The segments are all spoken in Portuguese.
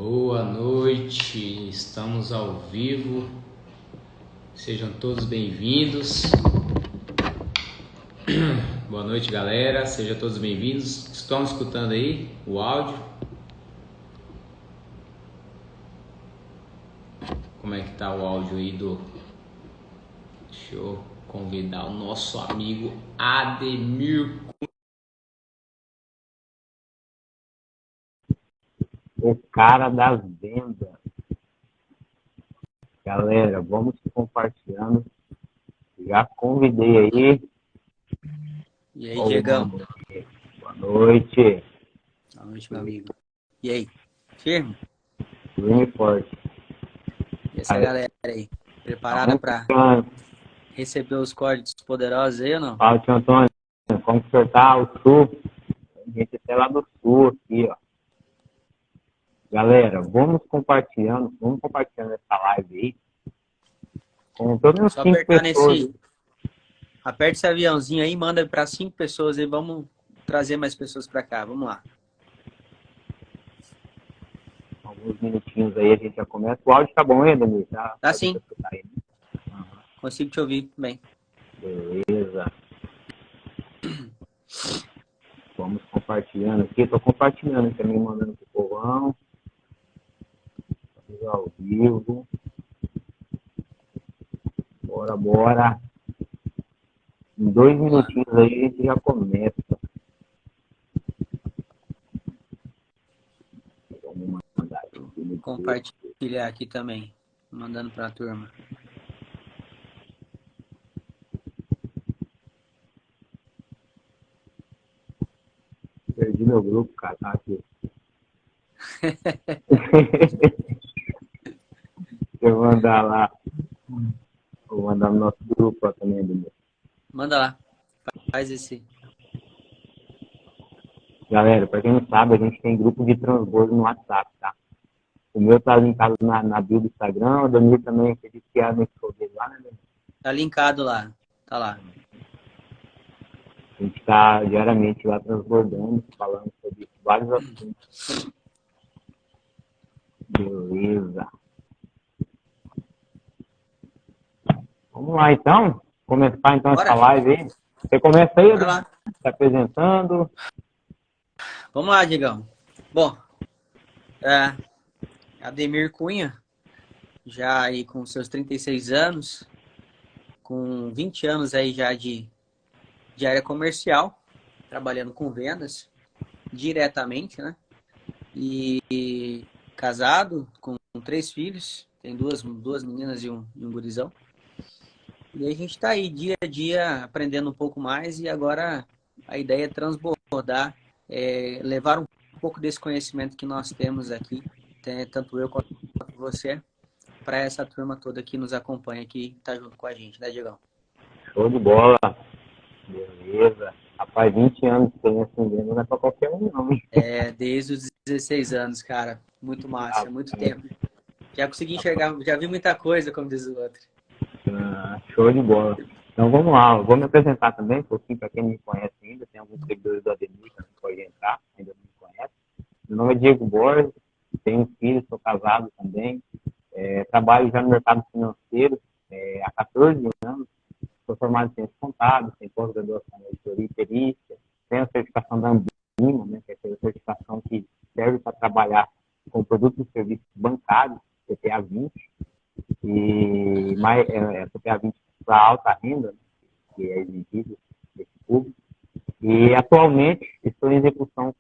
Boa noite, estamos ao vivo, sejam todos bem-vindos. Boa noite, galera, sejam todos bem-vindos. Estão escutando aí o áudio? Como é que tá o áudio aí do... Deixa eu convidar o nosso amigo Ademir. O cara das vendas. Galera, vamos compartilhando. Já convidei aí. E aí, Diegão? Boa noite. Boa noite, meu amigo. E aí? Firme? Firme e forte. E essa galera aí? Preparada para receber os códigos poderosos aí ou não? Fala, tio Antônio. Como que o senhor tá? O sul? A gente até lá do sul aqui, ó. Galera, vamos compartilhando essa live aí. Com todas as Só 5 apertar pessoas. Aperte esse aviãozinho aí, manda para 5 pessoas aí. Vamos trazer mais pessoas para cá. Vamos lá. Alguns minutinhos aí a gente já começa. O áudio tá bom ainda, Ademir? Tá sim. Aí, né? Consigo te ouvir bem. Beleza. Vamos compartilhando aqui. Estou compartilhando também, mandando pro povão. Estamos ao vivo. Bora. Em 2 minutinhos aí a gente já começa. Vamos mandar aqui. Vou compartilhar aqui também. Mandando para a turma. Perdi meu grupo, cara. Tá aqui. Deixa eu mandar lá. Vou mandar no nosso grupo lá também, Ademir. Manda lá. Faz esse. Galera, para quem não sabe, a gente tem grupo de transbordo no WhatsApp, tá? O meu tá linkado na bio do Instagram, o Ademir também, acredito que é no dele lá, né, Ademir? Tá linkado lá. Tá lá. A gente está diariamente lá transbordando, falando sobre vários assuntos. Beleza. Vamos lá, então. Começar, então, Bora. essa live aí. Você começa aí, Bora lá. se apresentando. Vamos lá, Diegão. Bom, Ademir Cunha, já aí com seus 36 anos, com 20 anos aí já de área comercial, trabalhando com vendas diretamente, né? E casado, com 3 filhos, tem duas meninas e um gurizão. E a gente está aí dia a dia aprendendo um pouco mais e agora a ideia é transbordar, levar um pouco desse conhecimento que nós temos aqui, tanto eu quanto você, para essa turma toda que nos acompanha aqui, está junto com a gente, né, Diegão? Show de bola. Beleza. Rapaz, 20 anos de experiência em venda não é para qualquer um, não, hein? Desde os 16 anos, cara. Muito massa, muito tempo. Já consegui enxergar, já vi muita coisa, como diz o outro. Show de bola. Então vamos lá, eu vou me apresentar também, um pouquinho para quem não me conhece ainda, tem alguns seguidores do Ademir que não pode entrar, ainda não me conhece. Meu nome é Diego Borges, tenho um filho, sou casado também, trabalho já no mercado financeiro há 14 anos, sou formado em ciências contábeis, tenho pós-graduação em auditoria e perícia, tenho a certificação da Ambima, né, que é a certificação que serve para trabalhar com produtos e serviços bancários, CPA 20, e mais CPA 20 para alta renda, né, que é exigido desse público. E atualmente estou em execução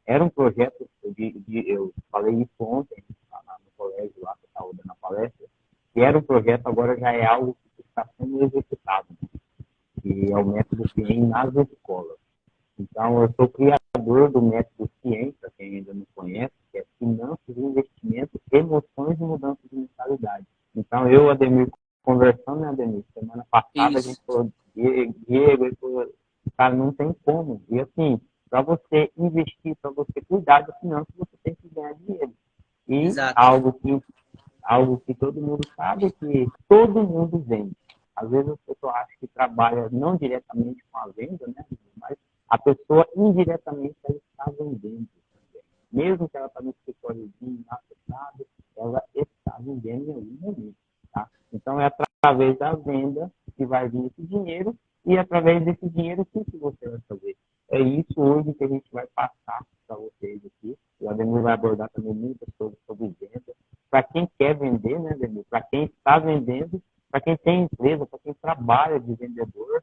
era um projeto, eu falei isso ontem no colégio lá que eu estava dando a palestra, que era um projeto, agora já é algo que está sendo executado, né, que é o método CIEM nas escolas. Então, eu sou criador do método CIEM, para quem ainda não conhece, que é Finanças, Investimentos, Emoções e Mudanças de Mentalidade. Então, eu, Ademir, conversando, né, Ademir? Semana passada Isso. a gente falou, Diego, ele falou, cara, não tem como. E assim, para você investir, para você cuidar das finanças, você tem que ganhar dinheiro. E Exato. algo que todo mundo sabe é que todo mundo vende. Às vezes a pessoa acha que trabalha não diretamente com a venda, né? Mas a pessoa indiretamente ela está vendendo também. Mesmo que ela está no escritóriozinho, ela está vendendo em algum momento, tá? Então, é através da venda que vai vir esse dinheiro e através desse dinheiro, o que você vai fazer? É isso hoje que a gente vai passar para vocês aqui. O Ademir vai abordar também muitas coisas sobre venda. Para quem quer vender, né, Ademir? Para quem está vendendo, para quem tem empresa, para quem trabalha de vendedor.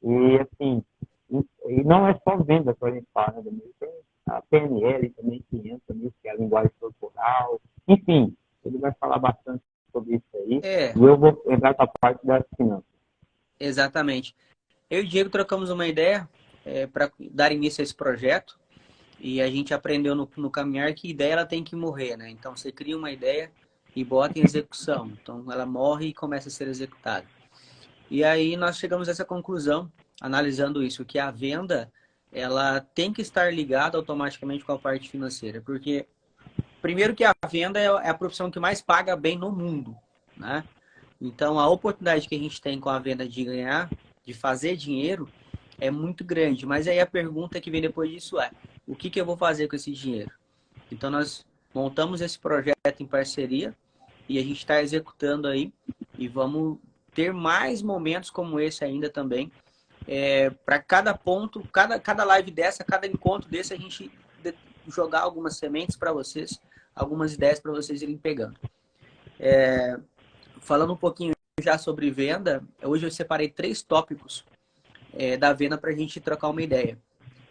E, assim, e não é só venda que a gente fala, né, Ademir? Tem a PNL também que entra nisso, que é a linguagem corporal. Enfim, ele vai falar bastante sobre isso aí. É, E eu vou entrar com a parte das finanças. exatamente. Eu e o Diego trocamos uma ideia para dar início a esse projeto e a gente aprendeu no caminhar que ideia ela tem que morrer, né? Então você cria uma ideia e bota em execução. Então ela morre e começa a ser executada. E aí nós chegamos a essa conclusão, analisando isso, que a venda ela tem que estar ligada automaticamente com a parte financeira, porque primeiro que a venda é a profissão que mais paga bem no mundo, né? Então a oportunidade que a gente tem com a venda de ganhar, de fazer dinheiro, é muito grande. Mas aí a pergunta que vem depois disso é: o que eu vou fazer com esse dinheiro? Então nós montamos esse projeto em parceria e a gente está executando aí e vamos ter mais momentos como esse ainda também. Para cada ponto, cada live dessa, cada encontro desse, a gente jogar algumas sementes para vocês, algumas ideias para vocês irem pegando. Falando um pouquinho já sobre venda, hoje eu separei 3 tópicos da venda para a gente trocar uma ideia.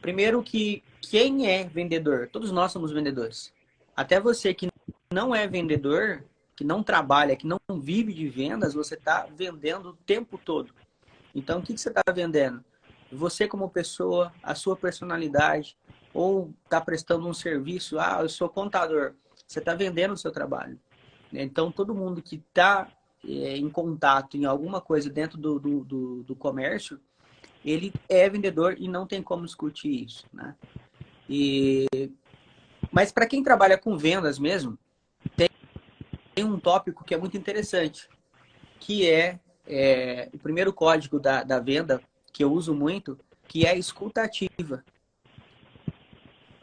Primeiro que quem é vendedor? Todos nós somos vendedores. Até você que não é vendedor, que não trabalha, que não vive de vendas, você está vendendo o tempo todo. Então, o que você está vendendo? Você como pessoa, a sua personalidade, ou está prestando um serviço, eu sou contador. Você está vendendo o seu trabalho. Então, todo mundo que está em contato em alguma coisa dentro do comércio, ele é vendedor e não tem como discutir isso, né? Mas para quem trabalha com vendas mesmo, tem um tópico que é muito interessante, que é o primeiro código da venda, que eu uso muito, que é a escuta ativa.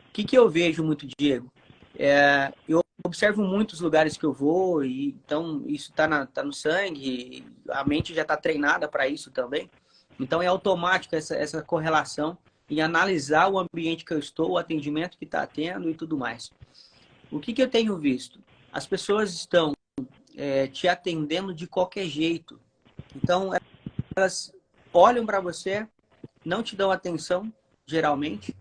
O que eu vejo muito, Diego? Eu observo muitos lugares que eu vou, e então isso tá no sangue, a mente já está treinada para isso também. Então é automático essa correlação em analisar o ambiente que eu estou, o atendimento que está tendo e tudo mais. O que eu tenho visto? As pessoas estão te atendendo de qualquer jeito. Então elas olham para você, não te dão atenção, geralmente.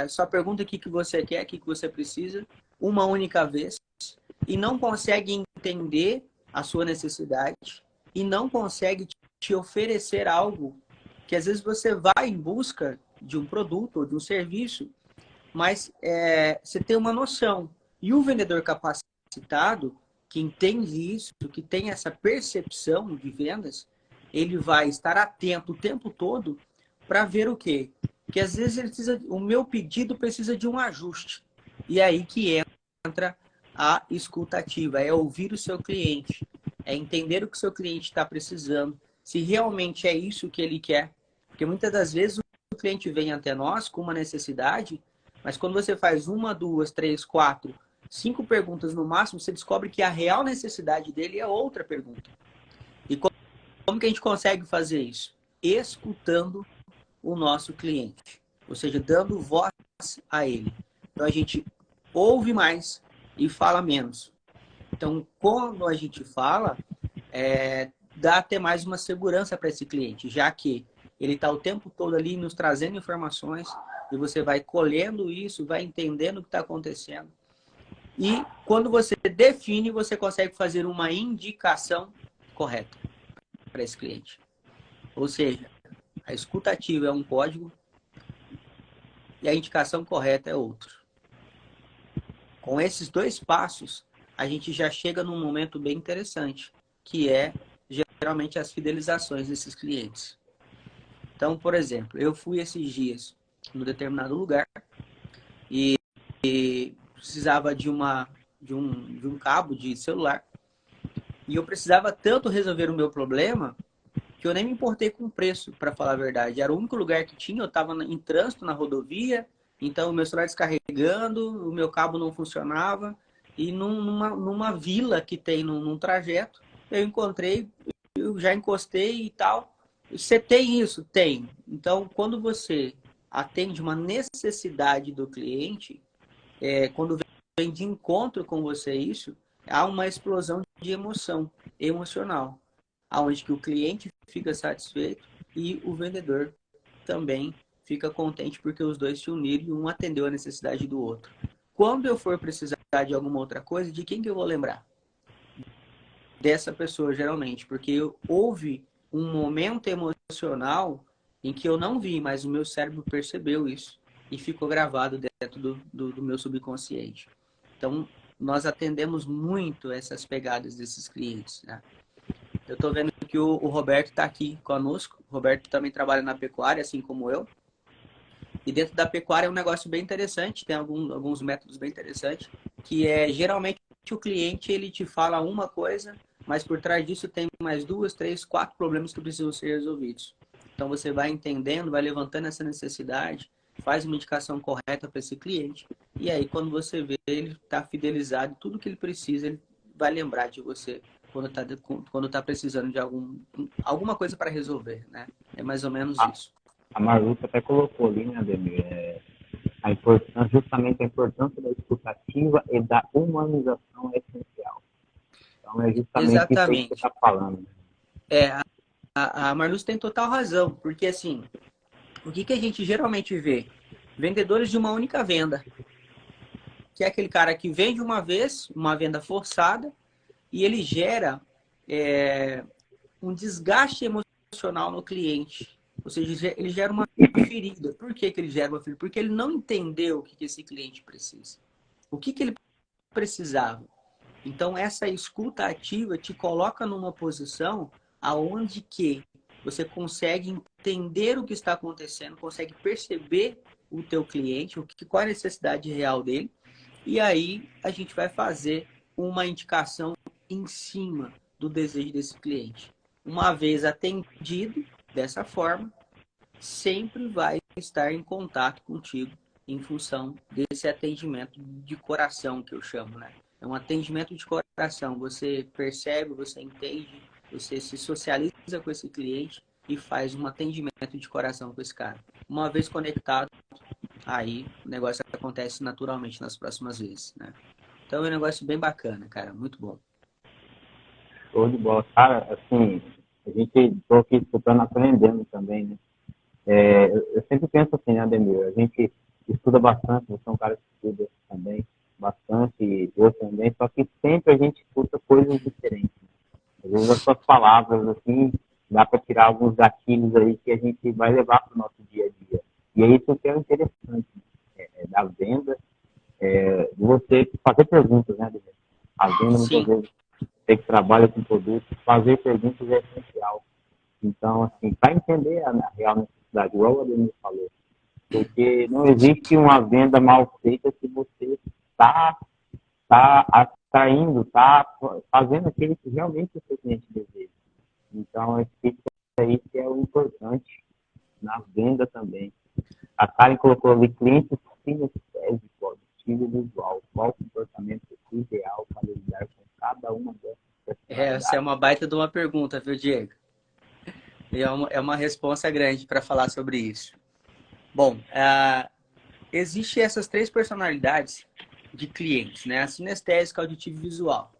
Só pergunta o que você quer, o que você precisa, uma única vez, e não consegue entender a sua necessidade e não consegue te oferecer algo que às vezes você vai em busca de um produto ou de um serviço, mas você tem uma noção. E o vendedor capacitado, que entende isso, que tem essa percepção de vendas, ele vai estar atento o tempo todo para ver o quê? Que às vezes o meu pedido precisa de um ajuste. E é aí que entra a escuta ativa, é ouvir o seu cliente, é entender o que o seu cliente está precisando, se realmente é isso que ele quer. Porque muitas das vezes o cliente vem até nós com uma necessidade, mas quando você faz 1, 2, 3, 4, 5 perguntas no máximo, você descobre que a real necessidade dele é outra pergunta. E como que a gente consegue fazer isso? Escutando o nosso cliente, ou seja, dando voz a ele. Então a gente ouve mais e fala menos. Então, quando a gente fala, dá até mais uma segurança para esse cliente, já que ele está o tempo todo ali nos trazendo informações e você vai colhendo isso, vai entendendo o que está acontecendo. E quando você define, você consegue fazer uma indicação correta para esse cliente. Ou seja, a escuta ativa é um código e a indicação correta é outro. Com esses 2 passos, a gente já chega num momento bem interessante, que é geralmente as fidelizações desses clientes. Então, por exemplo, eu fui esses dias num determinado lugar e precisava de um cabo de celular e eu precisava tanto resolver o meu problema que eu nem me importei com o preço, para falar a verdade. Era o único lugar que tinha, eu estava em trânsito na rodovia, então o meu celular descarregando, o meu cabo não funcionava, e numa vila que tem num trajeto, eu encontrei, eu já encostei e tal. Você tem isso? Tem. Então, quando você atende uma necessidade do cliente, quando vem de encontro com você isso, há uma explosão de emoção, emocional, aonde que o cliente fica satisfeito e o vendedor também fica contente porque os dois se uniram e um atendeu a necessidade do outro. Quando eu for precisar de alguma outra coisa, de quem que eu vou lembrar? Dessa pessoa, geralmente, porque houve um momento emocional em que eu não vi, mas o meu cérebro percebeu isso e ficou gravado dentro do meu subconsciente. Então, nós atendemos muito essas pegadas desses clientes, né? Eu estou vendo que o Roberto está aqui conosco. O Roberto também trabalha na pecuária, assim como eu. E dentro da pecuária é um negócio bem interessante, tem alguns métodos bem interessantes, que é geralmente o cliente ele te fala uma coisa, mas por trás disso tem mais 2, 3, 4 problemas que precisam ser resolvidos. Então você vai entendendo, vai levantando essa necessidade, faz uma indicação correta para esse cliente, e aí quando você vê ele está fidelizado, tudo que ele precisa, ele vai lembrar de você quando tá precisando de alguma coisa para resolver, né? É mais ou menos isso. A Marluca até colocou ali, né, Ademir, a importância, justamente a importância da escutativa e da humanização é essencial. Então é justamente isso aí que você está falando. A Marluz tem total razão, porque assim, o que a gente geralmente vê? Vendedores de uma única venda, que é aquele cara que vende uma vez, uma venda forçada, e ele gera um desgaste emocional no cliente. Ou seja, ele gera uma ferida. Por que ele gera uma ferida? Porque ele não entendeu o que esse cliente precisa. O que ele precisava. Então, essa escuta ativa te coloca numa posição aonde que você consegue entender o que está acontecendo, consegue perceber o teu cliente, qual é a necessidade real dele, e aí a gente vai fazer uma indicação em cima do desejo desse cliente. Uma vez atendido dessa forma, sempre vai estar em contato contigo em função desse atendimento de coração que eu chamo, né? É um atendimento de coração. Você percebe, você entende, você se socializa com esse cliente e faz um atendimento de coração com esse cara. Uma vez conectado, aí o negócio acontece naturalmente nas próximas vezes, né? Então é um negócio bem bacana, cara. Muito bom. Show de bola. Cara, assim, a gente estou aqui escutando, aprendendo também, né? Eu sempre penso assim, né, Ademir? A gente estuda bastante, você é um cara que estuda também bastante, e eu também, só que sempre a gente escuta coisas diferentes. Às vezes as suas palavras, assim, dá para tirar alguns gatilhos aí que a gente vai levar para o nosso dia a dia. E é isso que é interessante, da venda, de você fazer perguntas, né, Ademir? A venda, muitas vezes, você que trabalha com produtos, fazer perguntas é essencial. Então, assim, para entender a real necessidade, igual o Ademir falou, porque não existe uma venda mal feita se você está atraindo, está fazendo aquilo que realmente o seu cliente deseja. Então, isso aí que é o importante na venda também. A Karen colocou ali clientes sinestésicos, auditivo e visual. Qual o comportamento ideal para lidar com cada uma dessas personalidades? Essa é uma baita de uma pergunta, viu, Diego? É uma resposta grande para falar sobre isso. Bom, existem essas 3 personalidades de clientes, né? A sinestésica, auditiva e visual.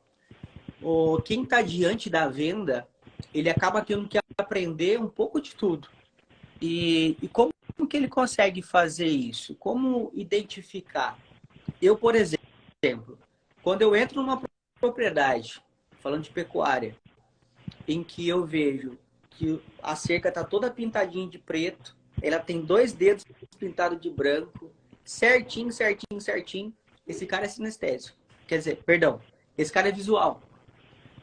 Quem está diante da venda, ele acaba tendo que aprender um pouco de tudo. E como que ele consegue fazer isso? Como identificar? Eu, por exemplo, quando eu entro numa propriedade, falando de pecuária, em que eu vejo que a cerca está toda pintadinha de preto, ela tem 2 dedos pintados de branco, certinho, certinho, certinho. Esse cara é sinestésico. Quer dizer, perdão, esse cara é visual.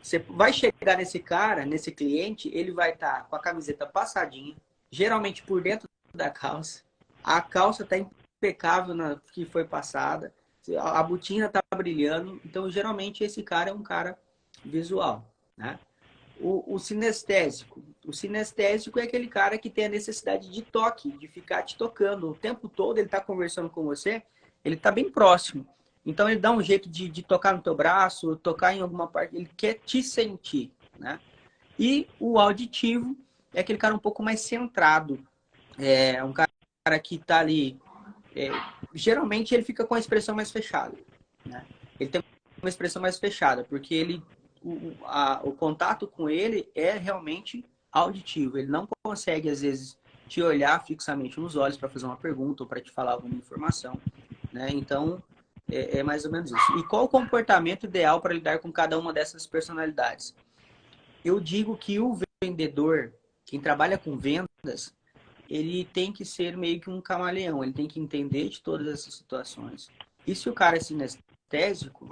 Você vai chegar nesse cara, nesse cliente, ele vai estar com a camiseta passadinha, geralmente por dentro da calça. A calça está impecável na que foi passada, a botina está brilhando. Então, geralmente, esse cara é um cara visual, né? O sinestésico. O sinestésico é aquele cara que tem a necessidade de toque, de ficar te tocando. O tempo todo ele está conversando com você, ele está bem próximo. Então ele dá um jeito de tocar no teu braço, tocar em alguma parte, ele quer te sentir, né? E o auditivo é aquele cara um pouco mais centrado, é um cara que tá ali, geralmente ele fica com a expressão mais fechada, né? Ele tem uma expressão mais fechada, porque o contato com ele é realmente auditivo, ele não consegue às vezes te olhar fixamente nos olhos para fazer uma pergunta ou para te falar alguma informação, né? Então, é mais ou menos isso. E qual o comportamento ideal para lidar com cada uma dessas personalidades? Eu digo que o vendedor, quem trabalha com vendas, ele tem que ser meio que um camaleão, ele tem que entender de todas essas situações. E se o cara é sinestésico,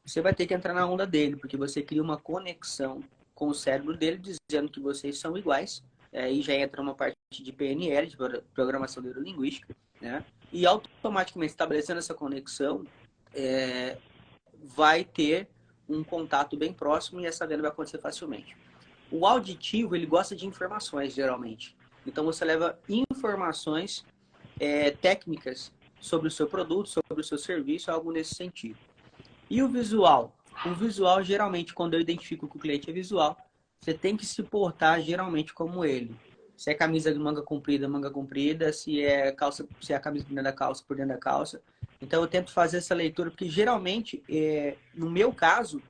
você vai ter que entrar na onda dele, porque você cria uma conexão com o cérebro dele, dizendo que vocês são iguais. Aí já entra uma parte de PNL, de programação neurolinguística, né? E automaticamente estabelecendo essa conexão, vai ter um contato bem próximo e essa venda vai acontecer facilmente. O auditivo, ele gosta de informações, geralmente. Então, você leva informações técnicas sobre o seu produto, sobre o seu serviço, algo nesse sentido. E o visual? O visual, geralmente, quando eu identifico que o cliente é visual, você tem que se portar, geralmente, como ele. Se é camisa de manga comprida, se é a camisa por dentro da calça, por dentro da calça. Então, eu tento fazer essa leitura, porque, geralmente, no meu caso,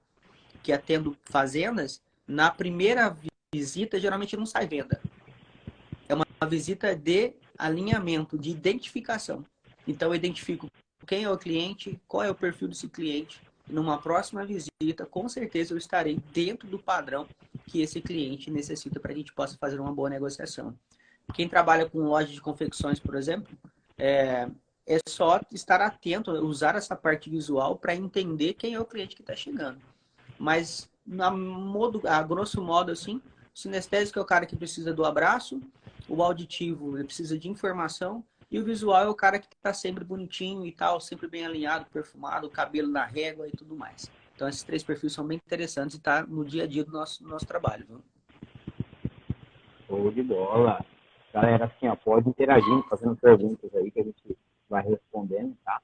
que atendo fazendas, na primeira visita, geralmente não sai venda. É uma visita de alinhamento, de identificação. Então, eu identifico quem é o cliente, qual é o perfil desse cliente. Numa próxima visita, com certeza eu estarei dentro do padrão que esse cliente necessita para que a gente possa fazer uma boa negociação. Quem trabalha com loja de confecções, por exemplo, é só estar atento, usar essa parte visual para entender quem é o cliente que está chegando. Mas, a grosso modo, assim, o sinestésico é o cara que precisa do abraço, o auditivo ele precisa de informação, e o visual é o cara que está sempre bonitinho e tal, sempre bem alinhado, perfumado, cabelo na régua e tudo mais. Então, esses 3 perfis são bem interessantes e tá no dia a dia do nosso trabalho. Viu? Show de bola. Galera, assim, ó, pode interagindo, fazendo perguntas aí que a gente vai respondendo, tá?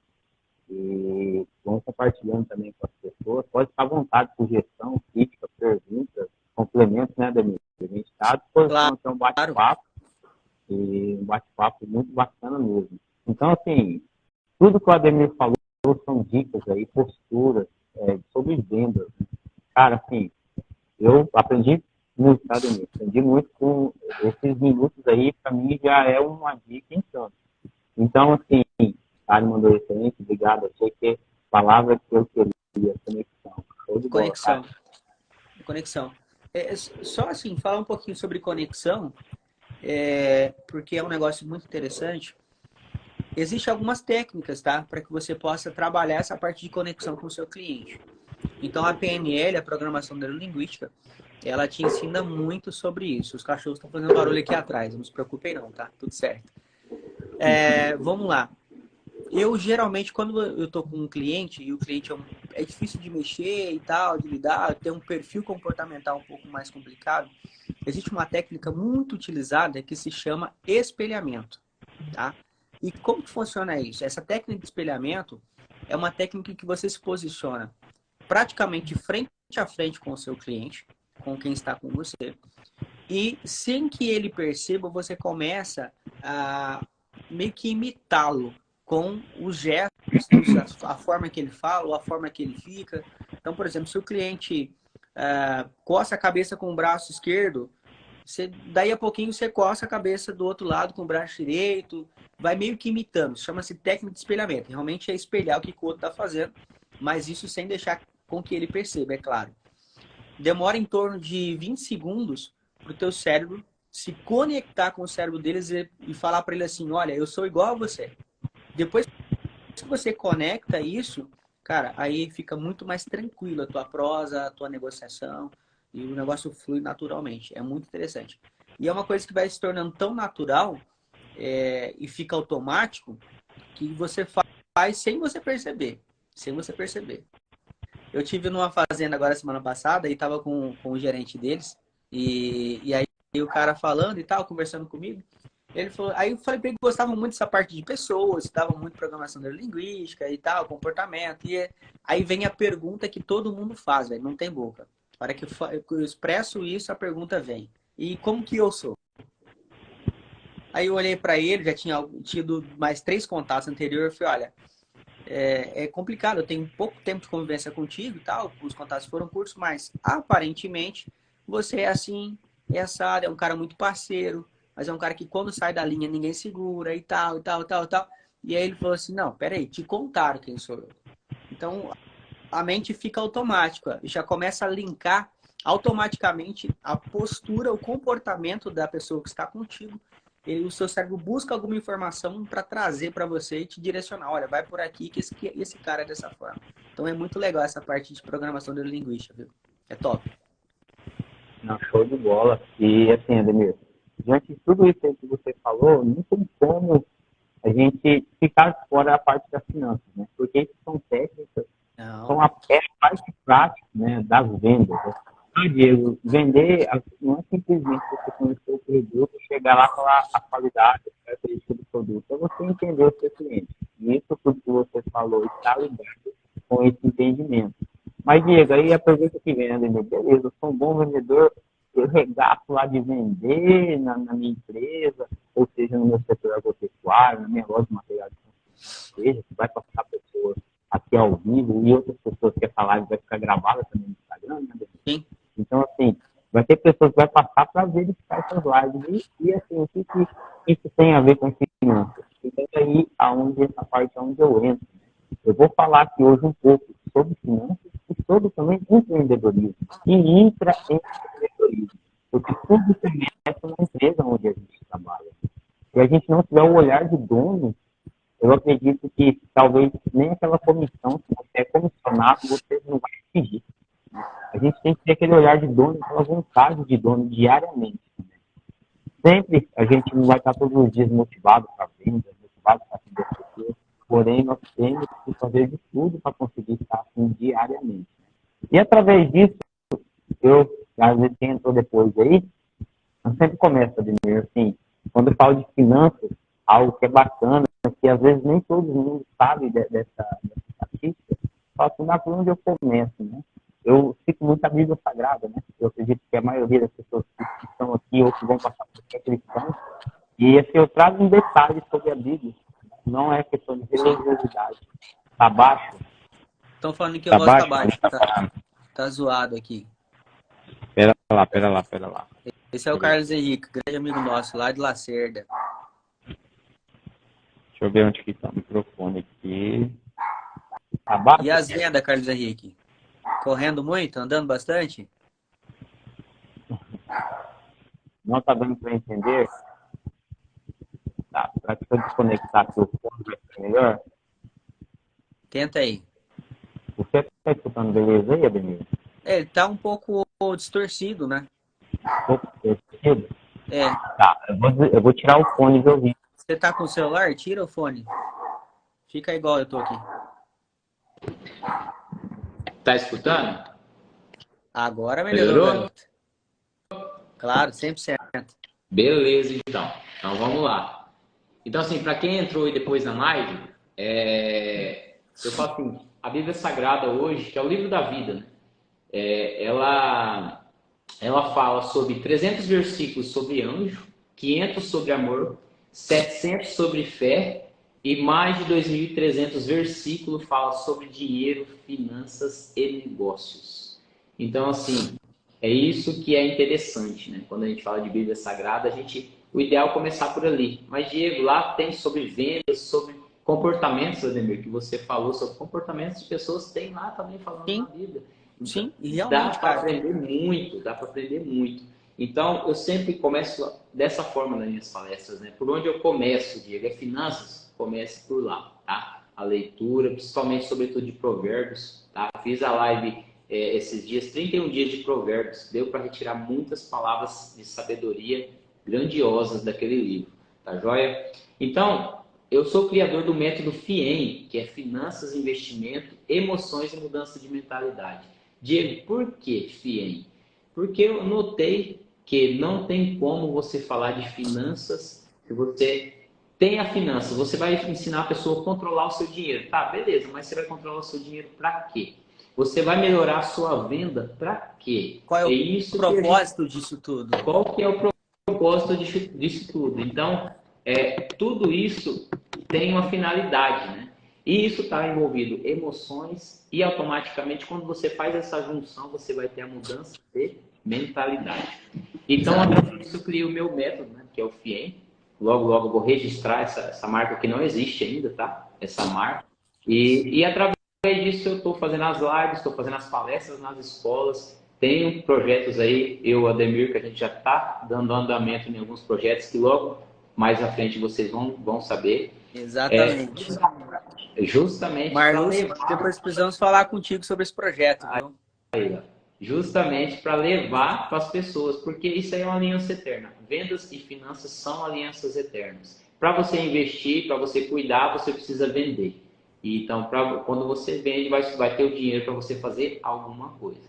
E vamos compartilhando também com as pessoas. Pode ficar à vontade, sugestão, crítica, perguntas, complementos, né, Ademir? A gente está à disposição, ter um bate-papo. E um bate-papo muito bacana mesmo. Então, assim, tudo que o Ademir falou são dicas aí, posturas sobre vendas. Cara, assim, eu aprendi muito, tá, Ademir? Aprendi muito com esses minutos aí, para mim já é uma dica em tanto. Então, assim, a Ari mandou excelente, obrigado. Achei que palavra que eu queria, conexão. Conexão. Conexão. Só assim, falar um pouquinho sobre conexão, porque é um negócio muito interessante. Existem algumas técnicas, tá? Para que você possa trabalhar essa parte de conexão com o seu cliente. Então, a PNL, a Programação Neurolinguística, ela te ensina muito sobre isso. Os cachorros estão fazendo barulho aqui atrás, não se preocupem não, tá? Tudo certo. Vamos lá. Eu, geralmente, quando eu tô com um cliente, e o cliente é difícil de mexer e tal, de lidar, tem um perfil comportamental um pouco mais complicado, existe uma técnica muito utilizada que se chama espelhamento, tá? E como que funciona isso? Essa técnica de espelhamento é uma técnica que você se posiciona praticamente frente a frente com o seu cliente, com quem está com você, e sem que ele perceba, você começa a meio que imitá-lo com os gestos, a forma que ele fala, ou a forma que ele fica. Então, por exemplo, se o cliente coça a cabeça com o braço esquerdo, daí a pouquinho você coça a cabeça do outro lado com o braço direito, vai meio que imitando. Chama-se técnica de espelhamento. Realmente é espelhar o que o outro está fazendo, mas isso sem deixar com que ele perceba, é claro. Demora em torno de 20 segundos para o teu cérebro se conectar com o cérebro deles e falar para ele assim, olha, eu sou igual a você. Depois que você conecta isso, cara, aí fica muito mais tranquilo a tua prosa, a tua negociação, e o negócio flui naturalmente. É muito interessante. E é uma coisa que vai se tornando tão natural e fica automático que você faz sem você perceber. Sem você perceber. Eu tive numa fazenda agora semana passada e tava com o gerente deles. E aí o cara falando e tal, conversando comigo. Ele falou, aí eu falei pra ele que gostava muito dessa parte de pessoas, estudava muito programação neurolinguística e tal, comportamento. Aí vem a pergunta que todo mundo faz, velho, não tem boca. Para que eu expresso isso, a pergunta vem. E como que eu sou? Aí eu olhei para ele, já tinha tido mais 3 contatos anteriores, eu falei, olha, é complicado, eu tenho pouco tempo de convivência contigo e tal, os contatos foram curtos, mas aparentemente você é assim, é assado, é um cara muito parceiro, mas é um cara que quando sai da linha ninguém segura e tal, e tal, e tal, e tal. E aí ele falou assim, não, peraí, te contaram quem sou eu. Então a mente fica automática e já começa a linkar automaticamente a postura, o comportamento da pessoa que está contigo. O seu cérebro busca alguma informação para trazer para você e te direcionar. Olha, vai por aqui que esse cara é dessa forma. Então é muito legal essa parte de programação neurolinguística, viu? É top. Não, show de bola. E assim, Ademir, diante de tudo isso aí que você falou, não tem como a gente ficar fora da parte das finanças, né? Porque isso são técnicas, Não. são a parte prática, né, das vendas. Ah, Diego, vender não é simplesmente você conhecer o produto, chegar lá e falar a qualidade, a característica do produto. É você entender o seu cliente. E isso tudo que você falou está ligado com esse entendimento. Mas, Diego, aí a pergunta que vem, né, beleza, eu sou um bom vendedor, eu regaço lá de vender na minha empresa, ou seja, no meu setor agropecuário, na minha loja de materiais de construção, seja, que vai passar pessoas aqui ao vivo e outras pessoas que essa live vai ficar gravada também no Instagram, né? Sim. Então, assim, vai ter pessoas que vai passar para verificar essas lives. E assim, o que isso tem a ver com finanças? Então, aí, essa parte onde eu entro. Eu vou falar aqui hoje um pouco sobre finanças e sobre também empreendedorismo. E intraempreendedorismo. Porque tudo começa na empresa onde a gente trabalha. Se a gente não tiver o olhar de dono, eu acredito que talvez nem aquela comissão, se você é comissionado, você não vai atingir. A gente tem que ter aquele olhar de dono, aquela vontade de dono diariamente. Sempre a gente não vai estar todos os dias motivado para venda, motivado para atender as pessoas, porém nós temos que fazer de tudo para conseguir estar assim diariamente. E através disso, às vezes quem entrou depois aí, eu sempre começo a dizer assim, quando eu falo de finanças, algo que é bacana, que às vezes nem todo mundo sabe dessa estatística, só que por onde eu começo, né? Eu cito muito a Bíblia Sagrada, né? Eu acredito que a maioria das pessoas que estão aqui ou que vão passar por aqui é cristão. E assim, eu trago um detalhe sobre a Bíblia. Não é questão de religiosidade. Tá baixo? Estão falando que a voz tá baixa. Tá. Tá zoado aqui. Pera lá. Esse é o Carlos Henrique, grande amigo nosso, lá de Lacerda. Deixa eu ver onde que tá o microfone aqui. Tá baixo? E as vendas, Carlos Henrique? Correndo muito? Andando bastante? Não tá dando para entender? Tá, para que eu desconectar aqui o fone vai ser melhor? Tenta aí. Você tá escutando beleza aí, Ademir? Ele tá um pouco distorcido, né? Um pouco distorcido? É. Tá, eu vou tirar o fone de ouvido. Você tá com o celular? Tira o fone. Fica igual eu tô aqui. Tá escutando? Agora melhorou, Melhorou? Claro, 100%. Beleza, então. Então vamos lá. Então, assim, para quem entrou aí depois na live, eu falo assim, a Bíblia Sagrada hoje, que é o livro da vida, né? Ela fala sobre 300 versículos sobre anjo, 500 sobre amor, 700 sobre fé e mais de 2.300 versículos fala sobre dinheiro, finanças e negócios. Então, assim, é isso que é interessante, né? Quando a gente fala de Bíblia Sagrada, o ideal é começar por ali. Mas, Diego, lá tem sobre vendas, sobre comportamentos, Ademir, que você falou sobre comportamentos de pessoas, tem lá também falando Sim. na Bíblia. Então, Sim, e dá realmente, para cara. aprender muito, dá para aprender muito. Então, eu sempre começo dessa forma nas minhas palestras, né? Por onde eu começo, Diego, é finanças, comece por lá, tá? A leitura, principalmente, sobretudo, de provérbios, tá? Fiz a live esses dias, 31 dias de provérbios, deu para retirar muitas palavras de sabedoria grandiosas daquele livro, tá joia? Então, eu sou o criador do método FIEM, que é Finanças, Investimento, Emoções e Mudança de Mentalidade. Diego, por que FIEM? Porque eu notei que não tem como você falar de finanças Se você tem a finança, você vai ensinar a pessoa a controlar o seu dinheiro. Tá, beleza, mas você vai controlar o seu dinheiro para quê? Você vai melhorar a sua venda para quê? Qual é É o isso que propósito disso tudo? qual que é o propósito disso tudo? Então, tudo isso tem uma finalidade, né? E isso está envolvido emoções e automaticamente quando você faz essa junção, você vai ter a mudança de mentalidade. Então, através disso, eu criei o meu método, né, que é o FIEM. Logo, logo eu vou registrar essa marca que não existe ainda, tá? Essa marca. E através disso eu estou fazendo as lives, estou fazendo as palestras nas escolas. Tenho projetos aí, eu, Ademir, que a gente já está dando andamento em alguns projetos que logo mais à frente vocês vão saber. Exatamente. Justamente para Marlúcio, levar... depois precisamos falar contigo sobre esse projeto, viu? Justamente para levar para as pessoas, porque isso aí é uma aliança eterna. Vendas e finanças são alianças eternas. Para você investir, para você cuidar, você precisa vender. Então, quando você vende, vai ter o dinheiro para você fazer alguma coisa.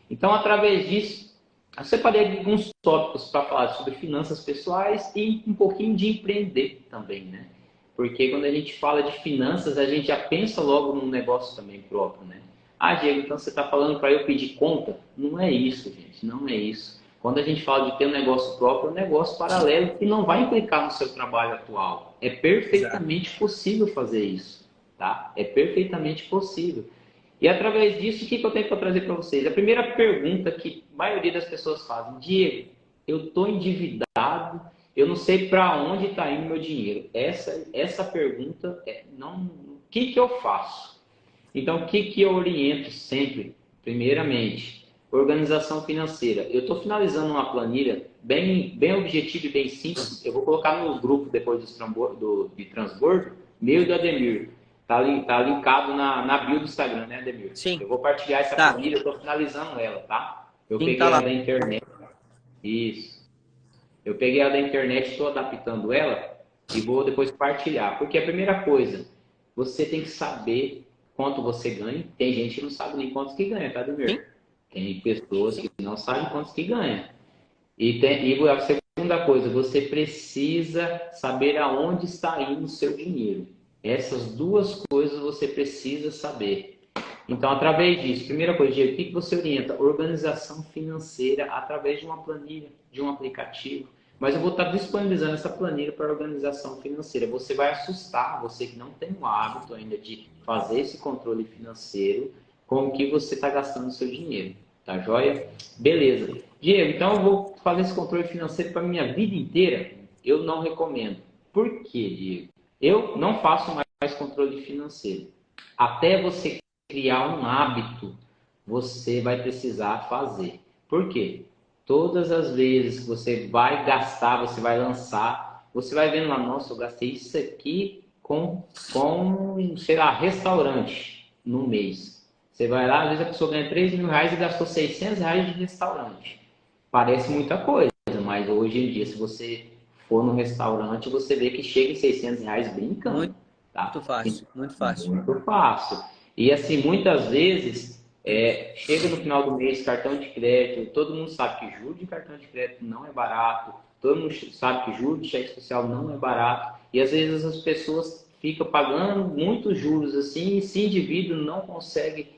Então, através disso, eu separei alguns tópicos para falar sobre finanças pessoais e um pouquinho de empreender também, né? Porque quando a gente fala de finanças, a gente já pensa logo num negócio também próprio, né? Ah, Diego, então você está falando para eu pedir conta? Não é isso, gente, não é isso. Quando a gente fala de ter um negócio próprio, é um negócio paralelo que não vai implicar no seu trabalho atual. É perfeitamente possível fazer isso, tá? É perfeitamente possível. E através disso, o que eu tenho para trazer para vocês? A primeira pergunta que a maioria das pessoas fazem: Diego, eu estou endividado, eu não sei para onde está indo meu dinheiro. Essa pergunta não, o que eu faço? Então, o que eu oriento sempre? Primeiramente, organização financeira. Eu estou finalizando uma planilha bem objetiva e bem simples. Eu vou colocar no grupo depois de transbordo, meu e do Ademir. Tá linkado na bio do Instagram, né, Ademir? Sim. Eu vou partilhar essa planilha, eu estou finalizando ela, tá? Eu Sim, peguei tá lá. ela da internet. Isso. Eu peguei ela da internet, estou adaptando ela e vou depois partilhar. Porque a primeira coisa, você tem que saber quanto você ganha. Tem gente que não sabe nem quanto que ganha, tá, Ademir? Tem pessoas que não sabem quanto que ganha. E a segunda coisa, você precisa saber aonde está indo o seu dinheiro. Essas duas coisas você precisa saber. Então, através disso, primeira coisa, Diego, o que você orienta? Organização financeira através de uma planilha, de um aplicativo. Mas eu vou estar disponibilizando essa planilha para organização financeira. Você vai assustar, você que não tem o hábito ainda de fazer esse controle financeiro, com o que você está gastando o seu dinheiro. Tá joia? Beleza. Diego, então eu vou fazer esse controle financeiro para a minha vida inteira? Eu não recomendo. Por quê, Diego? Eu não faço mais controle financeiro. Até você criar um hábito, você vai precisar fazer. Por quê? Todas as vezes que você vai gastar, você vai lançar, você vai vendo lá, nossa, eu gastei isso aqui com sei lá, restaurante no mês. Você vai lá, às vezes a pessoa ganha 3 mil reais e gastou 600 reais de restaurante. Parece muita coisa, mas hoje em dia, se você for no restaurante, você vê que chega em 600 reais brincando. Muito fácil, muito fácil. Muito fácil. E assim, muitas vezes, chega no final do mês, cartão de crédito, todo mundo sabe que juros de cartão de crédito não é barato, todo mundo sabe que juros de cheque especial não é barato, e às vezes as pessoas ficam pagando muitos juros assim, e se endividam, não consegue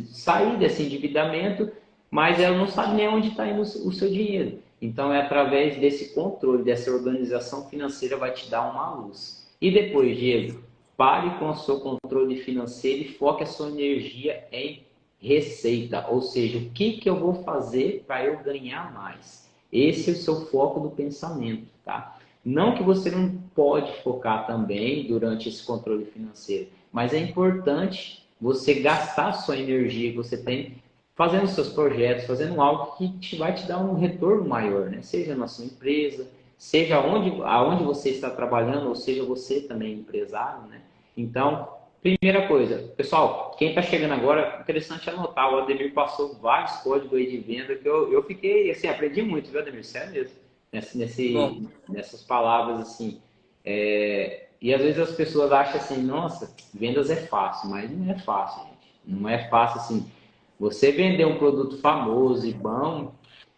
sair desse endividamento, mas ela não sabe nem onde está indo o seu dinheiro. Então, é através desse controle, dessa organização financeira, vai te dar uma luz. E depois, Diego, pare com o seu controle financeiro e foque a sua energia em receita. Ou seja, o que eu vou fazer para eu ganhar mais? Esse é o seu foco do pensamento, tá? Não que você não pode focar também durante esse controle financeiro, mas é importante você gastar a sua energia que você tem fazendo seus projetos, fazendo algo que vai te dar um retorno maior, né? Seja na sua empresa, seja aonde você está trabalhando, ou seja você também empresário, né? Então, primeira coisa, pessoal, quem está chegando agora, interessante anotar, o Ademir passou vários códigos aí de venda que eu fiquei, assim, aprendi muito, viu, Ademir? Sério mesmo, nessas palavras, assim. E às vezes as pessoas acham assim, nossa, vendas é fácil, mas não é fácil, gente. Não é fácil, assim, você vender um produto famoso e bom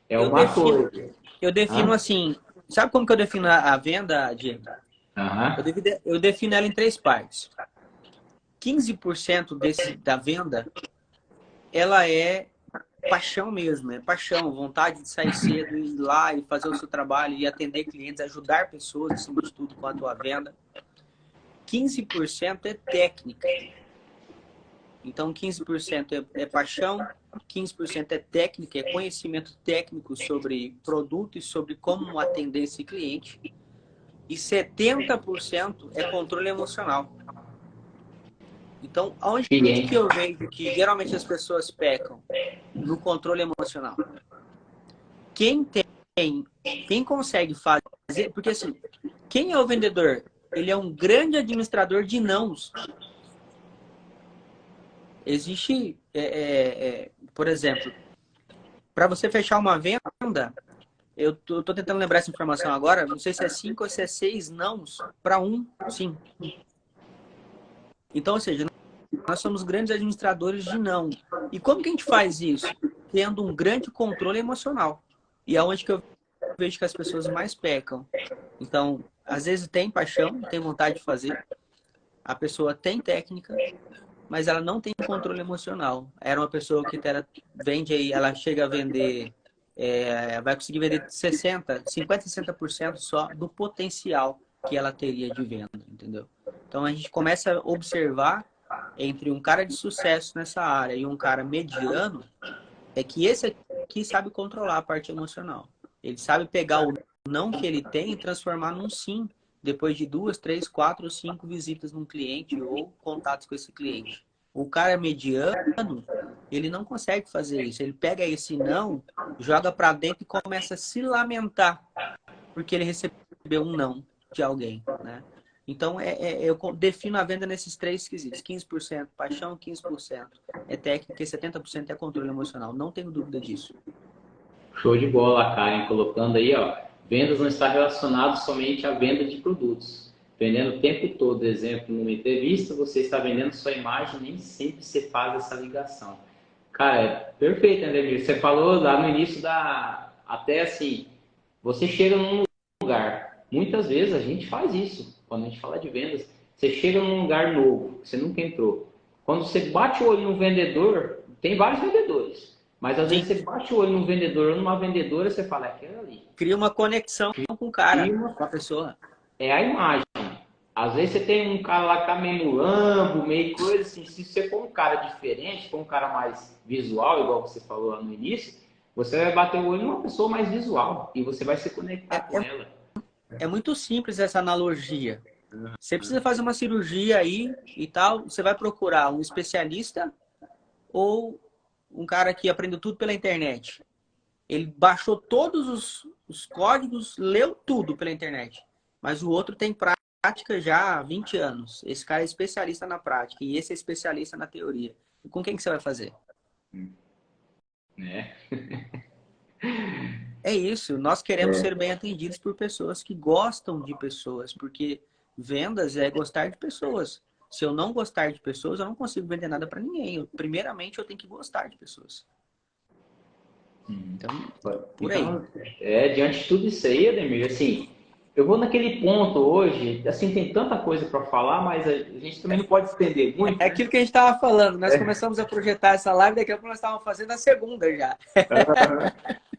é uma coisa. Eu defino assim, Sabe como que eu defino a venda, Diego? Aham. Eu defino ela em 3 partes. 15% da venda, ela é paixão mesmo, é paixão, vontade de sair cedo, ir lá e fazer o seu trabalho e atender clientes, ajudar pessoas, acima de tudo, com a tua venda. 15% é técnica. Então, 15% é paixão, 15% é técnica, é conhecimento técnico sobre produto e sobre como atender esse cliente. E 70% é controle emocional. Então, onde que eu vejo que geralmente as pessoas pecam? No controle emocional. Quem consegue fazer... Porque assim, quem é o vendedor? Ele é um grande administrador de nãos. Existe, por exemplo, para você fechar uma venda, eu tô tentando lembrar essa informação agora, não sei se é 5 ou se é 6 nãos para um sim. Então, ou seja, nós somos grandes administradores de não. E como que a gente faz isso? Tendo um grande controle emocional. E é onde que eu vejo que as pessoas mais pecam. Então, às vezes tem paixão, tem vontade de fazer, a pessoa tem técnica, mas ela não tem controle emocional. Era uma pessoa que vende aí, ela chega a vender, vai conseguir vender 50%, 60% só do potencial que ela teria de venda, entendeu? Então a gente começa a observar entre um cara de sucesso nessa área e um cara mediano, é que esse aqui sabe controlar a parte emocional. Ele sabe pegar o não que ele tem e transformar num sim, depois de 2, 3, 4, 5 visitas num cliente ou contatos com esse cliente. O cara mediano, ele não consegue fazer isso. Ele pega esse não, joga para dentro e começa a se lamentar porque ele recebeu um não de alguém, né? Então, eu defino a venda nesses 3 quesitos. 15% paixão, 15% é técnica e 70% é controle emocional. Não tenho dúvida disso. Show de bola, Karen, colocando aí, ó. Vendas não está relacionado somente à venda de produtos. Vendendo o tempo todo, exemplo, numa entrevista, você está vendendo sua imagem, nem sempre você faz essa ligação. Cara, é perfeito, André. Você falou lá no início até assim, você chega num lugar. Muitas vezes a gente faz isso, quando a gente fala de vendas. Você chega num lugar novo, você nunca entrou. Quando você bate o olho no vendedor, tem vários vendedores. Mas às vezes você bate o olho num vendedor ou numa vendedora, você fala, é aquela ali. Cria uma conexão com o cara, com a pessoa. É a imagem. Às vezes você tem um cara lá que tá meio lambo, meio coisa assim. Se você for um cara diferente, for um cara mais visual, igual você falou lá no início, você vai bater o olho numa pessoa mais visual e você vai se conectar com ela. É muito simples essa analogia. Você precisa fazer uma cirurgia aí e tal, você vai procurar um especialista ou um cara que aprendeu tudo pela internet. Ele baixou todos os códigos, leu tudo pela internet. Mas o outro tem prática já há 20 anos. Esse cara é especialista na prática e esse é especialista na teoria. E com quem que você vai fazer? É isso. Nós queremos ser bem atendidos por pessoas que gostam de pessoas, porque vendas é gostar de pessoas. Se eu não gostar de pessoas, eu não consigo vender nada para ninguém. Primeiramente, eu tenho que gostar de pessoas. Então, por aí. Então, diante de tudo isso aí, Ademir, assim, eu vou naquele ponto hoje, assim, tem tanta coisa para falar, mas a gente também não pode estender muito. É aquilo que a gente estava falando. Nós começamos a projetar essa live, daqui a pouco nós estávamos fazendo a segunda já.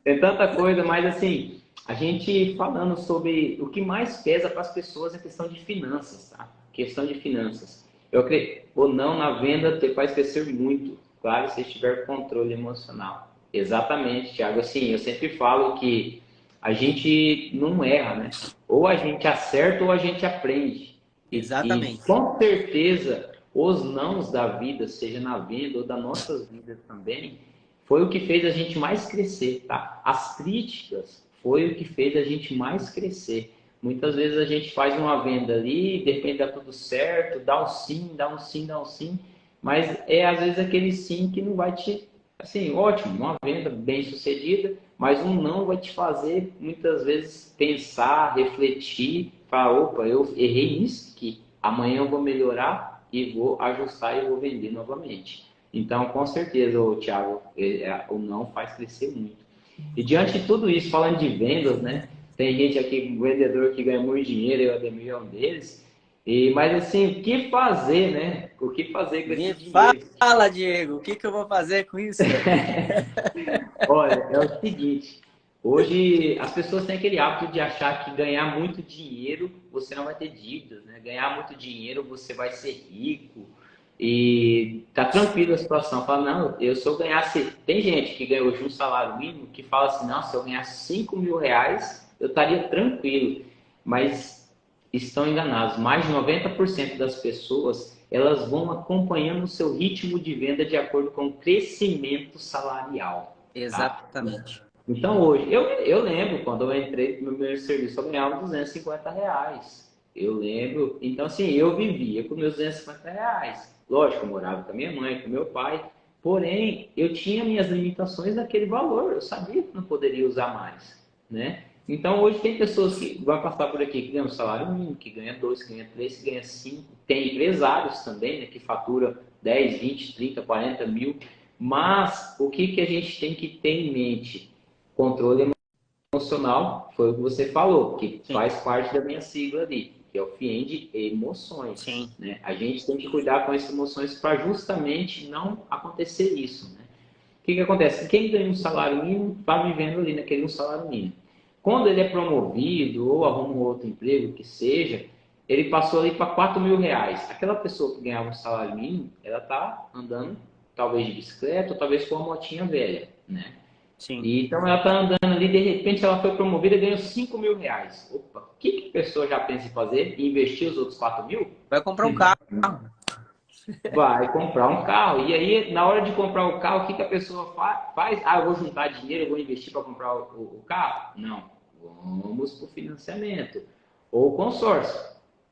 Tem tanta coisa, mas assim, a gente falando sobre o que mais pesa para as pessoas é a questão de finanças, tá? Questão de finanças. Eu acredito, ou não, na venda faz crescer muito, claro, se tiver controle emocional. Exatamente, Thiago. Assim, eu sempre falo que a gente não erra, né? Ou a gente acerta ou a gente aprende. Exatamente. E com certeza, os nãos da vida, seja na venda ou das nossas vidas também, foi o que fez a gente mais crescer, tá? As críticas foi o que fez a gente mais crescer. Muitas vezes a gente faz uma venda ali, de repente dá tudo certo, dá um sim, dá um sim, dá um sim, mas às vezes aquele sim que não vai te... Assim, ótimo, uma venda bem sucedida, mas um não vai te fazer muitas vezes pensar, refletir, falar, opa, eu errei nisso aqui, amanhã eu vou melhorar e vou ajustar e vou vender novamente. Então, com certeza, Thiago, o não faz crescer muito. E diante de tudo isso, falando de vendas, né? Tem gente aqui, um vendedor que ganha muito dinheiro, eu Ademir é um deles. Mas assim, o que fazer, né? O que fazer com esse Me dinheiro? fala, Diego, o que que eu vou fazer com isso? Olha, é o seguinte, hoje as pessoas têm aquele hábito de achar que ganhar muito dinheiro você não vai ter dívidas, né? Ganhar muito dinheiro você vai ser rico e tá tranquilo a situação. Fala, não, eu se eu ganhasse. Tem gente que ganha hoje um salário mínimo que fala assim, não, se eu ganhasse 5.000 reais, eu estaria tranquilo. Mas estão enganados. Mais de 90% das pessoas elas vão acompanhando o seu ritmo de venda de acordo com o crescimento salarial. Tá? Exatamente. Então hoje, eu lembro quando eu entrei no meu primeiro serviço, eu ganhava R$ 250. Eu lembro, então assim, eu vivia com meus R$ 250. Lógico, eu morava com a minha mãe, com meu pai, porém, eu tinha minhas limitações daquele valor, eu sabia que não poderia usar mais, né? Então hoje tem pessoas que vão passar por aqui que ganham um salário mínimo, que ganha 2, que ganha 3, que ganha 5. Tem empresários também, né, que fatura 10, 20, 30, 40 mil. Mas o que, que a gente tem que ter em mente? Controle emocional, foi o que você falou, que Sim, faz parte da minha sigla ali, que é o FIEM de emoções. sim. Né? A gente tem que cuidar com essas emoções para justamente não acontecer isso. Né? O que, que acontece? Quem ganha um salário mínimo está vivendo ali naquele um salário mínimo. Quando ele é promovido ou arruma um outro emprego, que seja, ele passou ali para R$ 4.000. Aquela pessoa que ganhava um salário mínimo, ela está andando talvez de bicicleta ou talvez com uma motinha velha, né? Sim. E, então ela está andando ali, de repente ela foi promovida e ganhou R$ 5.000. Opa, o que, que a pessoa já pensa em fazer? Investir os outros 4.000? Vai comprar um carro. Vai comprar um carro. E aí, na hora de comprar o carro, o que, que a pessoa faz? Ah, eu vou juntar dinheiro, eu vou investir para comprar o carro? Não. Vamos para o financiamento. Ou consórcio,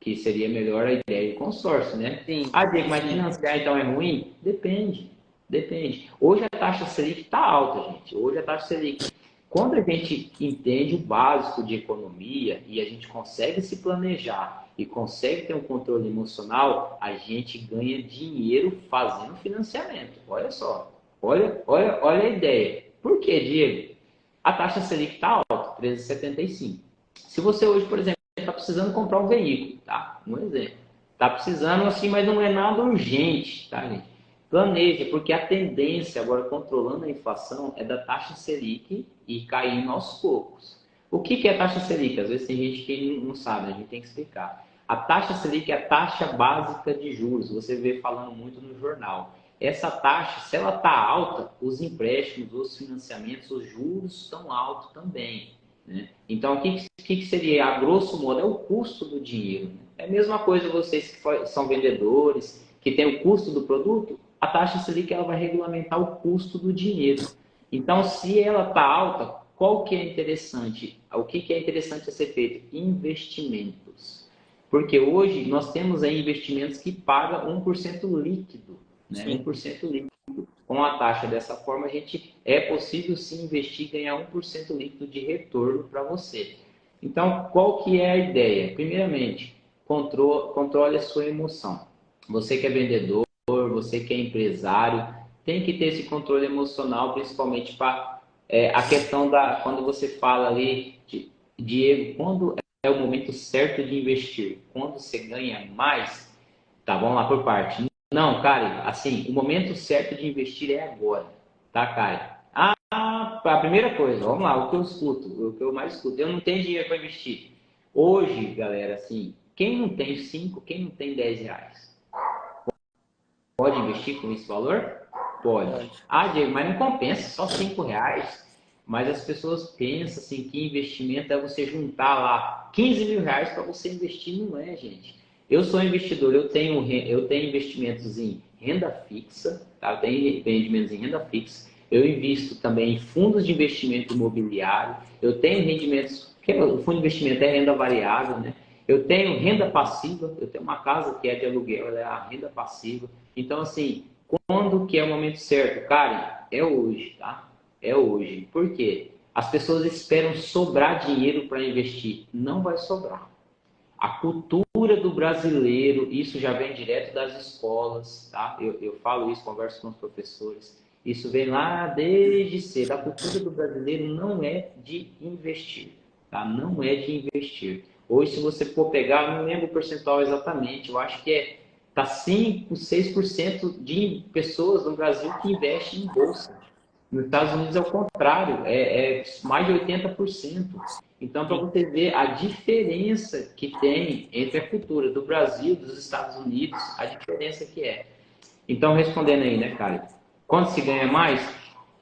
que seria melhor a ideia de consórcio, né? Sim, Ah, Diego, mas sim. financiar então é ruim? Depende. Depende. Hoje a taxa Selic está alta, gente. Hoje a taxa Selic. Quando a gente entende o básico de economia e a gente consegue se planejar e consegue ter um controle emocional, a gente ganha dinheiro fazendo financiamento. Olha só. Olha a ideia. Por que, Diego? A taxa Selic está alta, 13,75. Se você hoje, por exemplo, está precisando comprar um veículo, tá? Um exemplo. Está precisando assim, mas não é nada urgente, tá, gente? Planeja, porque a tendência agora, controlando a inflação, é da taxa Selic e caindo aos poucos. O que é a taxa Selic? Às vezes tem gente que não sabe, a gente tem que explicar. A taxa Selic é a taxa básica de juros, você vê falando muito no jornal. Essa taxa, se ela está alta, os empréstimos, os financiamentos, os juros estão altos também. Né? Então, o que seria, a grosso modo, é o custo do dinheiro. Né? É a mesma coisa vocês que são vendedores, que tem o custo do produto, a taxa Selic ela vai regulamentar o custo do dinheiro. Então, se ela está alta, qual que é interessante? O que é interessante a ser feito? Investimentos. Porque hoje nós temos aí investimentos que pagam 1% líquido, né? Sim. 1% líquido. Com a taxa dessa forma, é possível sim investir e ganhar 1% líquido de retorno para você. Então, qual que é a ideia? Primeiramente, controle a sua emoção. Você que é vendedor, você que é empresário, tem que ter esse controle emocional, principalmente para a questão da quando você fala ali, Diego, quando é o momento certo de investir? Quando você ganha mais? Tá, vamos lá por parte. Não, Karen, assim, o momento certo de investir é agora, tá, Karen? A primeira coisa, vamos lá, o que eu escuto, o que eu mais escuto, eu não tenho dinheiro para investir. Hoje, galera, assim, quem não tem 5, quem não tem R$ 10? Pode investir com esse valor? Pode. Pode. Ah, Diego, mas não compensa, só R$ 5. Mas as pessoas pensam assim que investimento é você juntar lá R$ 15.000 para você investir. Não é, gente. Eu sou investidor, eu tenho investimentos em renda fixa, tá? Eu tenho rendimentos em renda fixa. Eu invisto também em fundos de investimento imobiliário. Eu tenho rendimentos, o fundo de investimento é renda variável, né? Eu tenho renda passiva, eu tenho uma casa que é de aluguel, ela é a renda passiva. Então, assim, quando que é o momento certo? Cara, é hoje, tá? É hoje. Por quê? As pessoas esperam sobrar dinheiro para investir. Não vai sobrar. A cultura do brasileiro, isso já vem direto das escolas, tá? Eu falo isso, converso com os professores. Isso vem lá desde cedo. A cultura do brasileiro não é de investir. tá? Não é de investir. Hoje, se você for pegar, não lembro o percentual exatamente, eu acho que tá 5, 6% de pessoas no Brasil que investem em bolsa. Nos Estados Unidos é o contrário, é mais de 80%. Então, para você ver a diferença que tem entre a cultura do Brasil e dos Estados Unidos, a diferença que é. Então, respondendo aí, né, Karen? Quanto se ganha mais?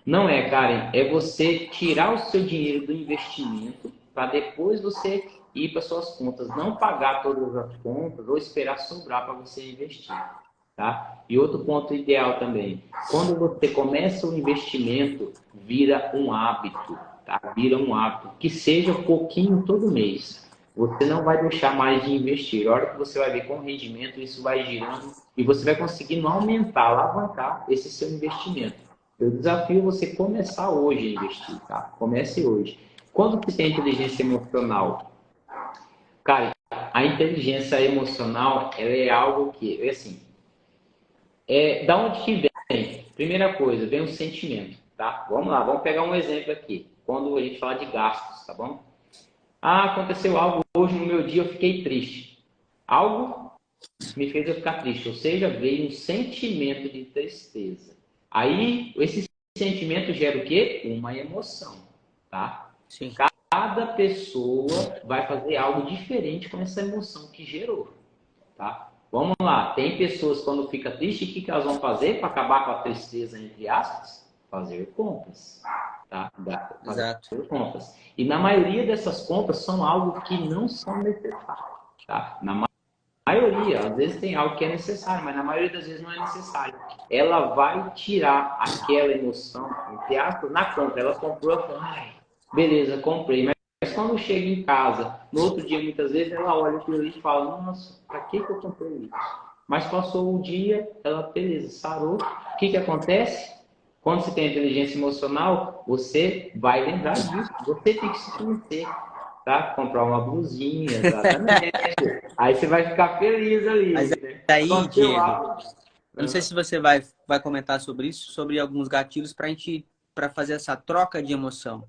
Não é, Karen, é você tirar o seu dinheiro do investimento para depois você ir para suas contas, não pagar todas as contas ou esperar sobrar para você investir, tá? E outro ponto ideal também, quando você começa o investimento, vira um hábito, tá? Vira um hábito, que seja um pouquinho todo mês. Você não vai deixar mais de investir. A hora que você vai ver com o rendimento, isso vai girando e você vai conseguindo aumentar, alavancar esse seu investimento. Eu desafio você começar hoje a investir, tá? Comece hoje. Quando você tem inteligência emocional, cara, a inteligência emocional, ela é algo que, é assim, da onde que vem? Primeira coisa, vem o sentimento, tá? Vamos lá, vamos pegar um exemplo aqui. Quando a gente fala de gastos, tá bom? Ah, aconteceu algo hoje no meu dia, eu fiquei triste. Algo me fez eu ficar triste, ou seja, veio um sentimento de tristeza. Aí, esse sentimento gera o quê? Uma emoção, tá? Sim. Cada pessoa vai fazer algo diferente com essa emoção que gerou, tá? Vamos lá, tem pessoas quando fica triste, o que elas vão fazer para acabar com a tristeza, entre aspas? Fazer compras, tá? Fazer Exato. compras. E na maioria dessas compras são algo que não são necessários, tá? Na maioria, às vezes tem algo que é necessário, mas na maioria das vezes não é necessário. Ela vai tirar aquela emoção, entre aspas, na compra. Ela comprou, ela fala, ai, beleza, comprei. Mas quando chega em casa, no outro dia, muitas vezes, ela olha aquilo ali e fala, nossa, pra que eu comprei isso? Mas passou o dia, ela, beleza, sarou. O que acontece? Quando você tem inteligência emocional, você vai lembrar disso. Você tem que se conhecer, tá? Comprar uma blusinha, exatamente. Aí você vai ficar feliz ali, Mas né? aí, Aconteceu Diego, algo. eu não sei se você vai comentar sobre isso, sobre alguns gatilhos para fazer essa troca de emoção.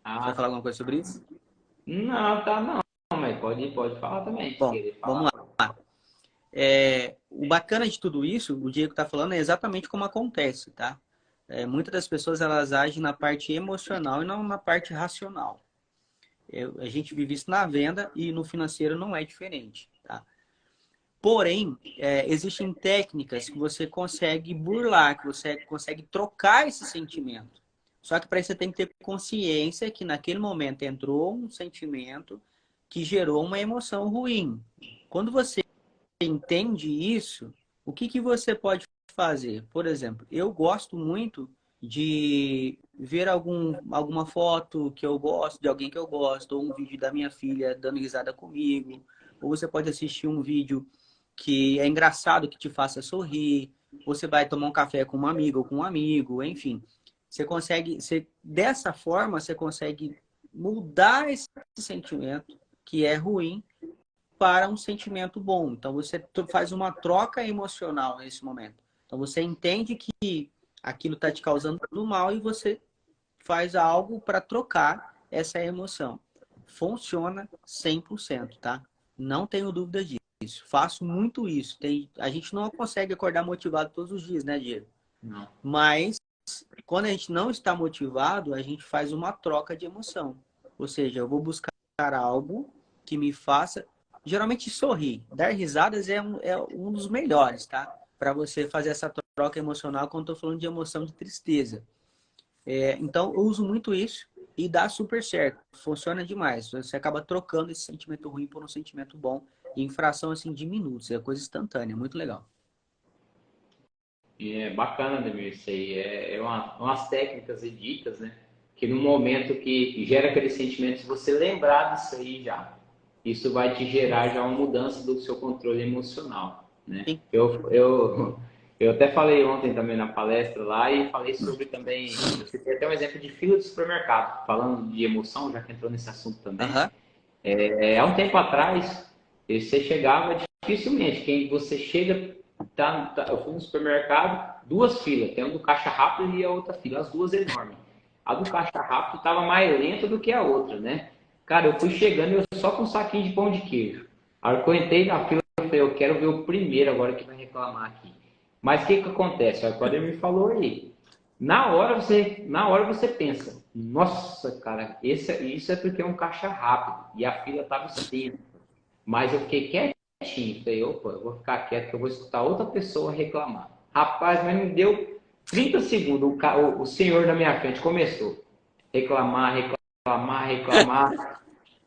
Você vai Ah, falar alguma coisa sobre isso? não, tá não. Mas pode falar também, se Bom, querer vamos falar. lá. O bacana de tudo isso, o Diego está falando, é exatamente como acontece, tá? Muitas das pessoas elas agem na parte emocional e não na parte racional. A gente vive isso na venda e no financeiro não é diferente, tá? Porém, existem técnicas que você consegue burlar, que você consegue trocar esse sentimento. Só que para isso você tem que ter consciência que naquele momento entrou um sentimento que gerou uma emoção ruim. Quando você entende isso, o que você pode fazer? Por exemplo, eu gosto muito de ver alguma foto que eu gosto, de alguém que eu gosto, ou um vídeo da minha filha dando risada comigo, ou você pode assistir um vídeo que é engraçado, que te faça sorrir, ou você vai tomar um café com uma amiga ou com um amigo, enfim. Dessa forma, você consegue mudar esse sentimento que é ruim para um sentimento bom. Então, você faz uma troca emocional nesse momento. Então, você entende que aquilo está te causando mal e você faz algo para trocar essa emoção. Funciona 100%, tá? Não tenho dúvida disso. Faço muito isso. A gente não consegue acordar motivado todos os dias, né, Diego? Não. Mas, quando a gente não está motivado, a gente faz uma troca de emoção. Ou seja, eu vou buscar algo que me faça geralmente sorrir. Dar risadas é um dos melhores, tá? Para você fazer essa troca emocional quando eu tô falando de emoção de tristeza. Então, eu uso muito isso e dá super certo. Funciona demais. Você acaba trocando esse sentimento ruim por um sentimento bom em fração assim, de minutos. É coisa instantânea, muito legal. E é bacana, Demir, isso aí. Umas técnicas e dicas, né? Que no momento que gera aquele sentimento, se você lembrar disso aí já, isso vai te gerar já uma mudança do seu controle emocional, né? Sim. Eu até falei ontem também na palestra lá e falei sobre também, eu citei até um exemplo de fila de supermercado, falando de emoção, já que entrou nesse assunto também. Aham. Há um tempo atrás, você chegava dificilmente, quem você chega, eu fui no supermercado, duas filas, tem um do caixa rápido e a outra fila, as duas enormes. A do caixa rápido estava mais lenta do que a outra, né? Cara, eu fui chegando e eu só com um saquinho de pão de queijo. A hora que eu entrei na fila, eu falei, eu quero ver o primeiro agora que vai reclamar aqui. Mas o que que acontece? Olha, o Ademir falou aí. Na hora você pensa, nossa, cara, isso é porque é um caixa rápido. E a fila estava extensa. Mas eu fiquei quietinho. Falei, opa, eu vou ficar quieto que eu vou escutar outra pessoa reclamar. Rapaz, mas me deu 30 segundos. O senhor na minha frente começou a reclamar.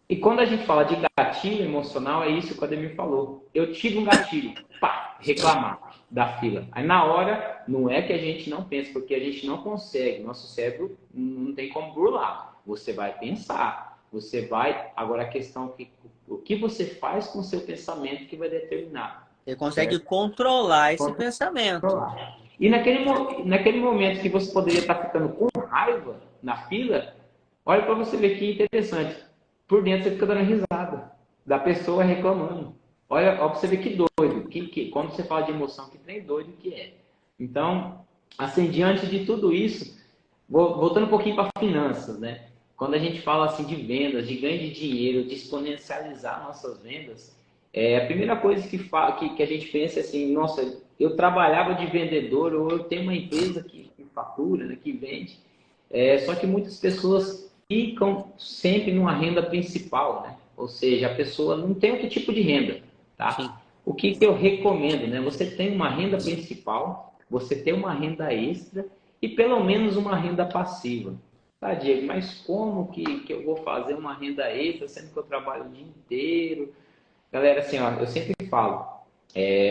E quando a gente fala de gatilho emocional, é isso que o Ademir falou. Eu tive um gatilho, pá, reclamar da fila. Aí na hora, não é que a gente não pensa, porque a gente não consegue. Nosso cérebro não tem como burlar. Você vai pensar, você vai. Agora a questão é que o que você faz com o seu pensamento que vai determinar. Você consegue Certo? controlar esse pensamento. E naquele momento que você poderia estar ficando com raiva na fila, olha para você ver que interessante. Por dentro você fica dando risada da pessoa reclamando. Olha para você ver que doido. Quando você fala de emoção, que trem doido que é. Então, assim, diante de tudo isso, voltando um pouquinho para finanças, né? Quando a gente fala assim de vendas, de ganho de dinheiro, de exponencializar nossas vendas, a primeira coisa que a gente pensa é assim, nossa, eu trabalhava de vendedor ou eu tenho uma empresa que fatura, né, que vende. Só que muitas pessoas ficam sempre numa renda principal, né? Ou seja, a pessoa não tem outro tipo de renda, Sim. tá? O que eu recomendo, né? Você tem uma renda principal, você tem uma renda extra e pelo menos uma renda passiva. Tá, Diego, mas como que eu vou fazer uma renda extra sendo que eu trabalho o dia inteiro? Galera, assim, ó, eu sempre falo,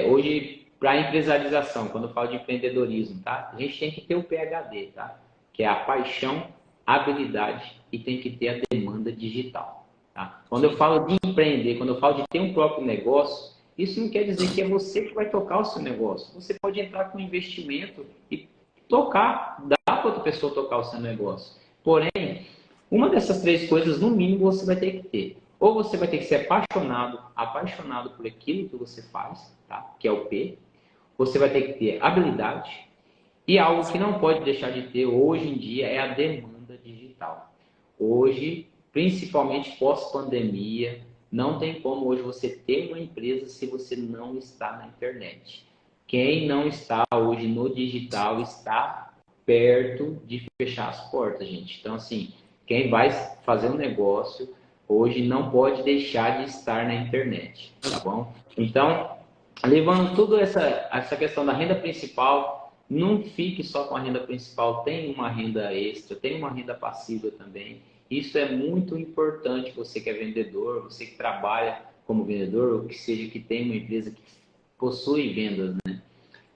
hoje, para empresarização, quando eu falo de empreendedorismo, tá? A gente tem que ter o PhD, tá? Que é a paixão, a habilidade e tem que ter a demanda digital, tá? Quando eu falo de empreender, quando eu falo de ter um próprio negócio, isso não quer dizer que é você que vai tocar o seu negócio. Você pode entrar com investimento e tocar, dar para outra pessoa tocar o seu negócio. Porém, uma dessas três coisas, no mínimo, você vai ter que ter. Ou você vai ter que ser apaixonado por aquilo que você faz, tá? Que é o P. Você vai ter que ter habilidade. E algo que não pode deixar de ter hoje em dia é a demanda digital. Hoje, principalmente pós-pandemia, não tem como hoje você ter uma empresa se você não está na internet. Quem não está hoje no digital está perto de fechar as portas, gente. Então, assim, quem vai fazer um negócio hoje não pode deixar de estar na internet, tá bom? Então, levando toda essa questão da renda principal, não fique só com a renda principal, tem uma renda extra, tem uma renda passiva também. Isso é muito importante, você que é vendedor, você que trabalha como vendedor, ou que seja que tem uma empresa que possui vendas, né?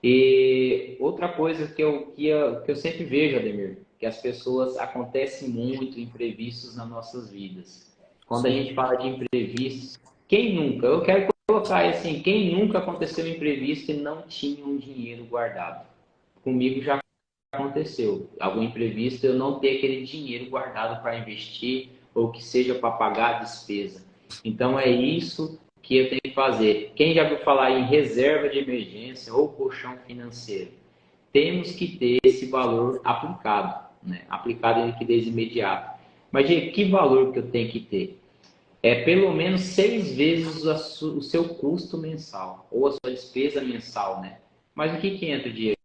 E outra coisa que eu sempre vejo, Ademir, que as pessoas acontecem muito imprevistos nas nossas vidas. Quando a Sim. gente fala de imprevistos, quem nunca? Eu quero colocar assim, quem nunca aconteceu um imprevisto e não tinha um dinheiro guardado? Comigo já aconteceu. Algum imprevisto, eu não ter aquele dinheiro guardado para investir ou que seja para pagar a despesa. Então é isso que eu tenho que fazer. Quem já viu falar em reserva de emergência ou colchão financeiro? Temos que ter esse valor aplicado, né? Aplicado em liquidez imediata. Mas, gente, que valor que eu tenho que ter? É pelo menos 6 vezes o seu custo mensal, ou a sua despesa mensal, né? Mas o que entra, Diego?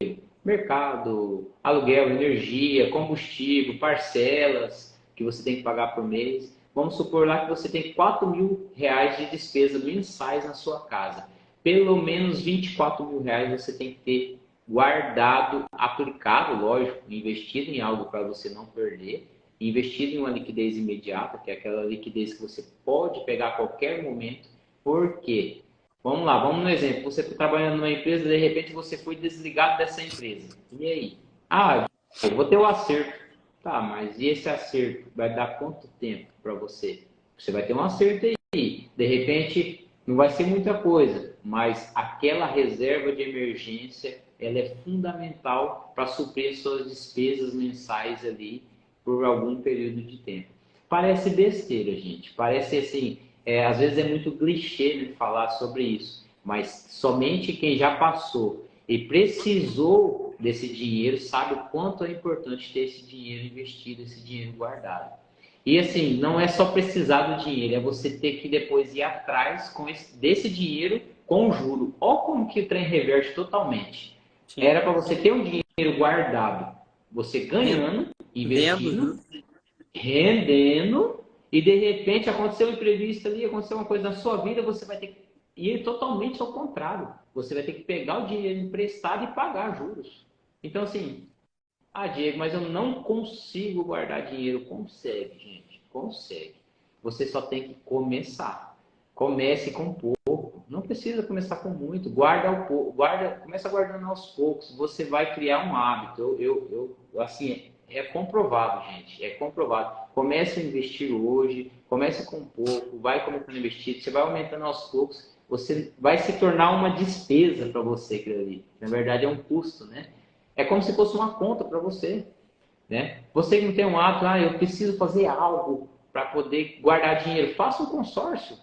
Mercado, aluguel, energia, combustível, parcelas que você tem que pagar por mês. Vamos supor lá que você tem R$ 4.000 de despesa mensais na sua casa. Pelo menos R$ 24.000 você tem que ter guardado, aplicado, lógico, investido em algo para você não perder, investido em uma liquidez imediata, que é aquela liquidez que você pode pegar a qualquer momento. Por quê? Vamos lá, vamos no exemplo. Você está trabalhando numa empresa, de repente você foi desligado dessa empresa. E aí? Ah, eu vou ter o acerto. Tá, mas e esse acerto vai dar quanto tempo para você? Você vai ter um acerto aí. De repente, não vai ser muita coisa, mas aquela reserva de emergência, ela é fundamental para suprir suas despesas mensais ali por algum período de tempo. Parece besteira, gente. Parece assim, às vezes é muito clichê de falar sobre isso, mas somente quem já passou e precisou desse dinheiro sabe o quanto é importante ter esse dinheiro investido, esse dinheiro guardado. E assim, não é só precisar do dinheiro, é você ter que depois ir atrás desse dinheiro com juro. Olha como que o trem reverte totalmente. Sim. Era para você ter um dinheiro guardado, você ganhando, Vendo, investindo, juros. rendendo, e de repente aconteceu um imprevisto ali, aconteceu uma coisa na sua vida, você vai ter que ir totalmente ao contrário. Você vai ter que pegar o dinheiro emprestado e pagar juros. Então, assim, Diego, mas eu não consigo guardar dinheiro. Consegue, gente, consegue. Você só tem que começar. Comece com pouco. Não precisa começar com muito. Começa guardando aos poucos. Você vai criar um hábito. Assim, é comprovado, gente. É comprovado. Comece a investir hoje. Comece com pouco. Vai começando a investir. Você vai aumentando aos poucos. Você vai se tornar uma despesa para você, aquilo ali. Na verdade, é um custo, né? É como se fosse uma conta para você, né? Você que não tem um hábito, eu preciso fazer algo para poder guardar dinheiro. Faça um consórcio,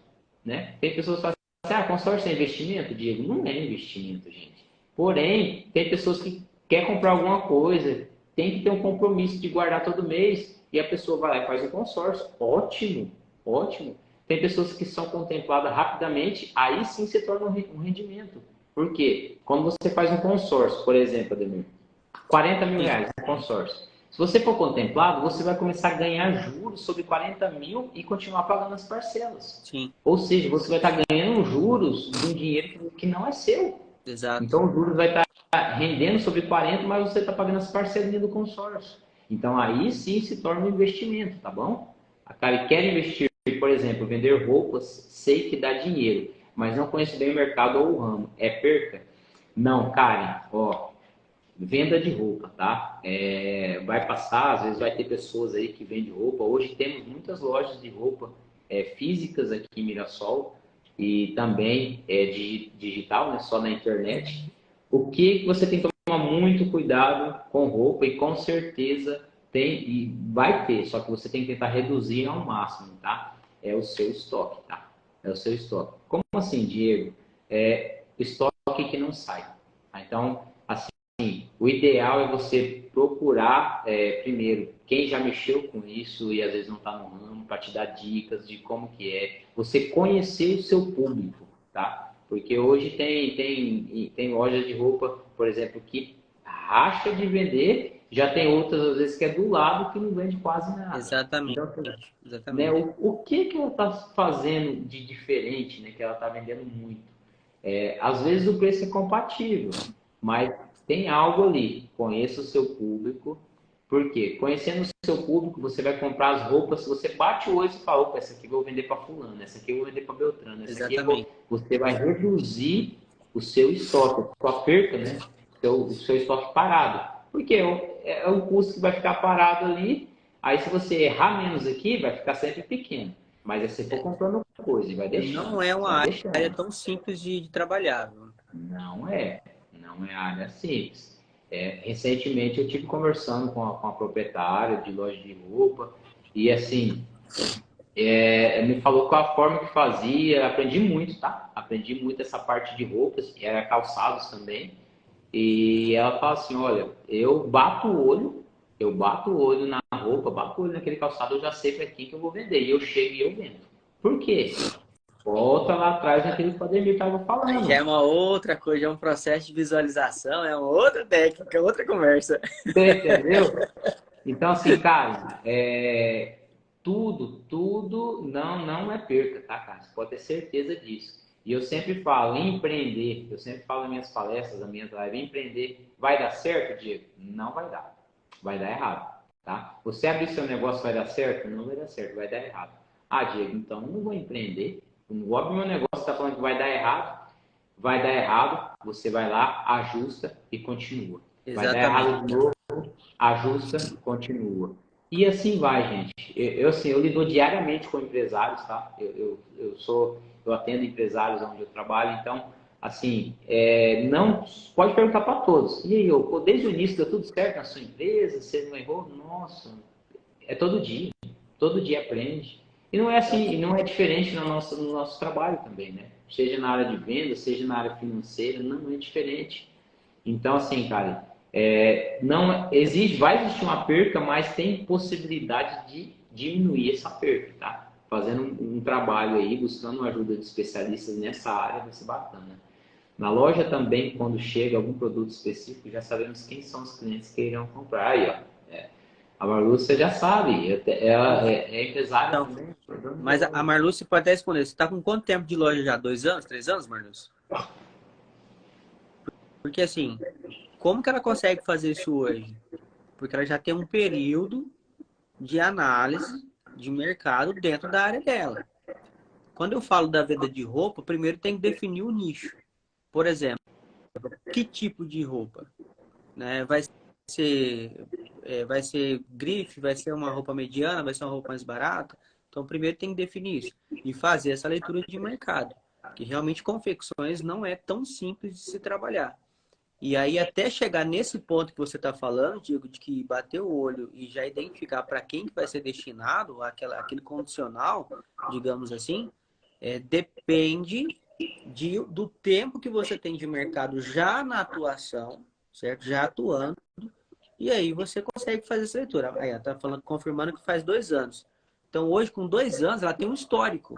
né? Tem pessoas que falam assim, consórcio é investimento? Diego, não é investimento, gente. Porém, tem pessoas que querem comprar alguma coisa, tem que ter um compromisso de guardar todo mês, e a pessoa vai lá e faz um consórcio. Ótimo, ótimo. Tem pessoas que são contempladas rapidamente, aí sim se torna um rendimento. Por quê? Quando você faz um consórcio, por exemplo, Ademir, 40 mil reais no consórcio. Se você for contemplado, você vai começar a ganhar juros sobre 40 mil e continuar pagando as parcelas. Sim. Ou seja, você vai estar ganhando juros de um dinheiro que não é seu. Exato. Então, o juros vai estar rendendo sobre 40, mas você está pagando as parcelas do consórcio. Então, aí sim se torna um investimento, tá bom? A cara quer investir, por exemplo, vender roupas, sei que dá dinheiro, mas não conheço bem o mercado ou o ramo. É perca? Não, Karen, venda de roupa, tá? Vai passar, às vezes vai ter pessoas aí que vendem roupa. Hoje temos muitas lojas de roupa físicas aqui em Mirassol e também digital, né? Só na internet. O que você tem que tomar muito cuidado com roupa e com certeza tem e vai ter, só que você tem que tentar reduzir ao máximo, tá? É o seu estoque, tá? É o seu estoque. Como assim, Diego? O estoque que não sai. Tá? Então, assim, o ideal é você procurar, primeiro, quem já mexeu com isso e às vezes não está no ramo, para te dar dicas de como que é. Você conhecer o seu público, tá? Porque hoje tem lojas de roupa, por exemplo, que racha de vender, já tem outras, às vezes, que é do lado que não vende quase nada. Exatamente. Então, Exatamente. né, o que ela está fazendo de diferente, né, que ela está vendendo muito? Às vezes o preço é compatível, mas tem algo ali. Conheça o seu público. Por quê? Conhecendo o seu público, você vai comprar as roupas. Se você bate o olho e fala, opa, essa aqui eu vou vender para fulano, essa aqui eu vou vender para Beltrano, essa aqui você vai reduzir o seu estoque, a sua perca, né? O seu estoque parado. Porque é o custo que vai ficar parado ali. Aí se você errar menos aqui, vai ficar sempre pequeno. Mas se você for comprando coisa e vai deixando. Não é uma vai área deixando. tão simples de trabalhar. Viu? Não é área simples. Recentemente eu tive conversando com a proprietária de loja de roupa e assim, me falou qual a forma que fazia, aprendi muito, tá? Aprendi muito essa parte de roupas, e era calçados também. E ela fala assim, olha, eu bato o olho na roupa, bato o olho naquele calçado, eu já sei para quem que eu vou vender. E eu chego e eu vendo. Por quê? Volta lá atrás naquele que o Ademir estava Aí falando. já é uma outra coisa, é um processo de visualização, é uma outra técnica, outra conversa. Você entendeu? Então, assim, cara, tudo não é perca, tá, cara? Você pode ter certeza disso. E eu sempre falo, empreender, eu sempre falo nas minhas palestras, nas minhas lives, empreender, vai dar certo, Diego? Não vai dar. Vai dar errado, tá? Você abrir seu negócio vai dar certo? Não vai dar certo, vai dar errado. Diego, então não vou empreender, não vou abrir meu negócio, tá falando que vai dar errado, você vai lá, ajusta e continua. Vai dar errado de novo, ajusta, continua. E assim vai, gente. Eu lido diariamente com empresários, tá? Eu atendo empresários onde eu trabalho, então, assim, não pode perguntar para todos. E aí, desde o início deu tudo certo na sua empresa? Você não errou? Nossa, é todo dia aprende. E não é assim, não é diferente no nosso trabalho também, né? Seja na área de venda, seja na área financeira, não é diferente. Então, assim, cara, não existe, vai existir uma perca, mas tem possibilidade diminuir essa perda, tá? Fazendo um trabalho aí, buscando ajuda de especialistas nessa área, vai ser bacana. Na loja também, quando chega algum produto específico, já sabemos quem são os clientes que irão comprar. Aí, ó. A Marlúcia já sabe, ela é empresária Então, também. mas a Marluce pode até responder. Você está com quanto tempo de loja já? 2 anos, 3 anos, Marluce? Porque assim, como que ela consegue fazer isso hoje? Porque ela já tem um período de análise de mercado dentro da área dela. Quando eu falo da venda de roupa, primeiro tem que definir o nicho. Por exemplo, que tipo de roupa? Né? Ser, vai ser grife, vai ser uma roupa mediana, vai ser uma roupa mais barata. Então, primeiro tem que definir isso e fazer essa leitura de mercado, que realmente confecções não é tão simples de se trabalhar. E aí, até chegar nesse ponto que você está falando, Diego, de que bater o olho e já identificar para quem que vai ser destinado aquele condicional, digamos assim, depende do tempo que você tem de mercado já na atuação, certo? Já atuando. E aí você consegue fazer essa leitura. Aí ela está falando, confirmando que faz 2 anos. Então, hoje, com 2 anos, ela tem um histórico.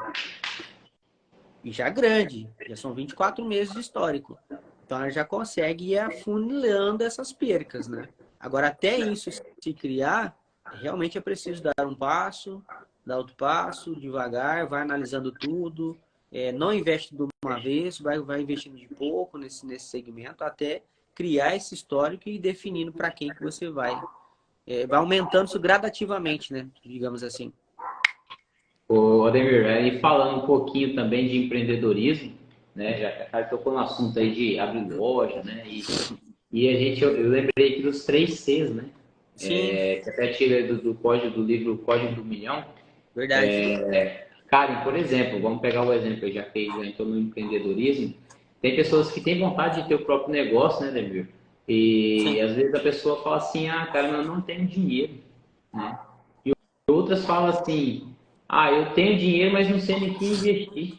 E já grande. Já são 24 meses de histórico. Então, ela já consegue ir afunilando essas percas, né? Agora, até isso se criar, realmente é preciso dar um passo, dar outro passo, devagar, vai analisando tudo. Não investe de uma vez, vai investindo de pouco nesse segmento, até criar esse histórico e definindo para quem que você vai. Vai aumentando isso gradativamente, né? Digamos assim. Ô, Ademir, e falando um pouquinho também de empreendedorismo, né? Já que a cara tocou no assunto aí de abrir loja, né? E eu lembrei aqui dos 3 Cs, né? Sim, Que até tirei do código do livro Código do Milhão. verdade. Karen, por exemplo, vamos pegar o exemplo aí, já que já entrou no empreendedorismo. Tem pessoas que têm vontade de ter o próprio negócio, né, Ademir? E Sim, às vezes a pessoa fala assim, ah, cara, mas eu não tenho dinheiro, né? Outras falam assim, ah, eu tenho dinheiro, mas não sei nem que investir.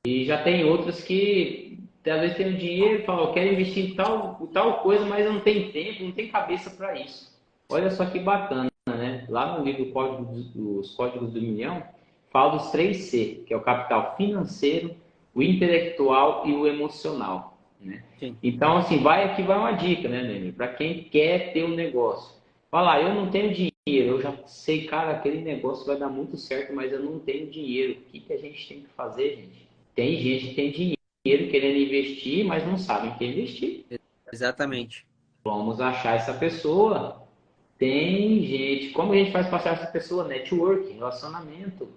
E já tem outras que às vezes tem o dinheiro e falam, eu quero investir em tal coisa, mas eu não tenho tempo, não tenho cabeça para isso. Olha só que bacana, né? Lá no livro Os Códigos do Milhão, fala dos 3 C, que é o capital financeiro, o intelectual e o emocional, né? sim. Então, assim, aqui vai uma dica, né, Nene? Para quem quer ter um negócio. Fala, eu não tenho dinheiro, eu já sei, cara, aquele negócio vai dar muito certo, mas eu não tenho dinheiro. O que a gente tem que fazer, gente? Tem gente que tem dinheiro querendo investir, mas não sabe em que investir. Exatamente. Vamos achar essa pessoa. Tem gente. Como a gente faz passar essa pessoa? Network, relacionamento.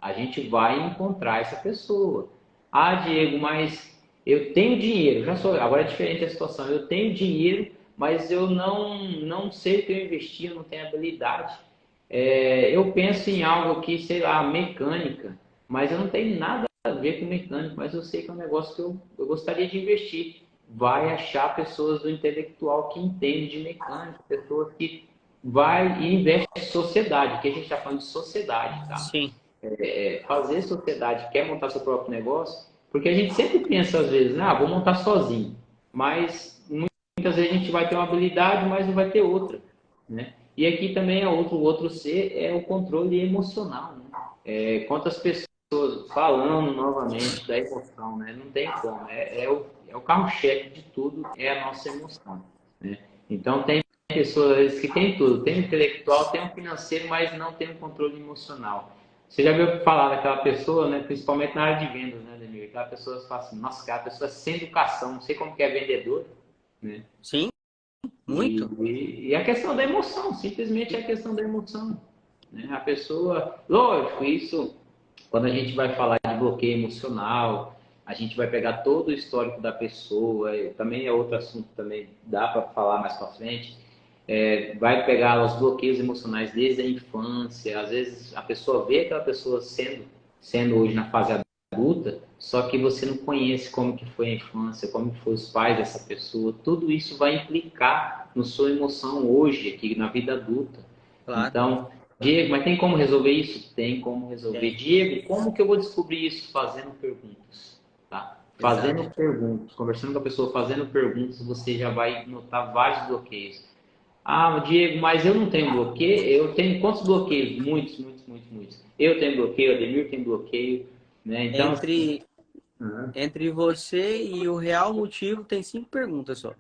A gente vai encontrar essa pessoa. Ah, Diego, mas eu tenho dinheiro. Já sou. Agora é diferente a situação. Eu tenho dinheiro, mas eu não sei o que eu investi, eu não tenho habilidade. Eu penso em algo aqui, sei lá, mecânica, mas eu não tenho nada a ver com mecânico, mas eu sei que é um negócio que eu gostaria de investir. Vai achar pessoas do intelectual que entendem de mecânica, pessoas que vai e investe em sociedade, que a gente está falando de sociedade, tá? Sim, Fazer sociedade, quer montar seu próprio negócio, porque a gente sempre pensa às vezes, ah, vou montar sozinho, mas muitas vezes a gente vai ter uma habilidade, mas não vai ter outra, né? E aqui também é o outro C é o controle emocional, né? Quantas pessoas falando novamente da emoção, né? Não tem como, é o carro-chefe de tudo, é a nossa emoção, né? Então tem pessoas que têm tudo, tem o intelectual, tem o financeiro, mas não tem o controle emocional. Você já viu falar daquela pessoa, né? Principalmente na área de vendas, né, Demir? Aquela pessoa fala assim, nossa, aquela pessoa sem educação, não sei como que é vendedor, né? sim, E, muito. e a questão da emoção, simplesmente é a questão da emoção, né? A pessoa, lógico, isso, quando a gente vai falar de bloqueio emocional, a gente vai pegar todo o histórico da pessoa, também é outro assunto, também dá para falar mais para frente. Vai pegar os bloqueios emocionais desde a infância. Às vezes a pessoa vê aquela pessoa sendo hoje na fase adulta, só que você não conhece como que foi a infância, como que foram os pais dessa pessoa. Tudo isso vai implicar na sua emoção hoje, aqui na vida adulta. Claro, Então, Diego, mas tem como resolver isso? Tem como resolver. tem. Diego, como que eu vou descobrir isso? Fazendo perguntas, tá? Exato. Fazendo perguntas, conversando com a pessoa, fazendo perguntas, você já vai notar vários bloqueios. Ah, Diego, mas eu não tenho bloqueio. Eu tenho quantos bloqueios? Muitos, muitos, muitos, muitos. Eu tenho bloqueio, o Ademir tem bloqueio, né? Então, assim, Entre, entre você e o real motivo tem 5 perguntas só.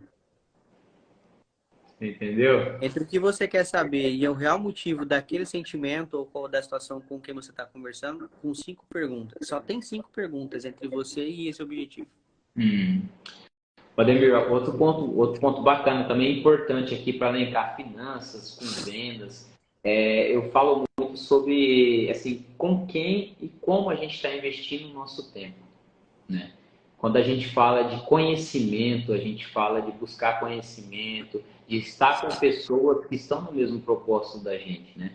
entendeu? Entre o que você quer saber e o real motivo daquele sentimento ou qual da situação com quem você está conversando, com 5 perguntas. Só tem 5 perguntas entre você e esse objetivo. Hum. Ademir, outro ponto bacana também importante aqui para elencar finanças com vendas. Eu falo muito sobre assim, com quem e como a gente está investindo o nosso tempo, né? Quando a gente fala de conhecimento, a gente fala de buscar conhecimento, de estar com pessoas que estão no mesmo propósito da gente, né?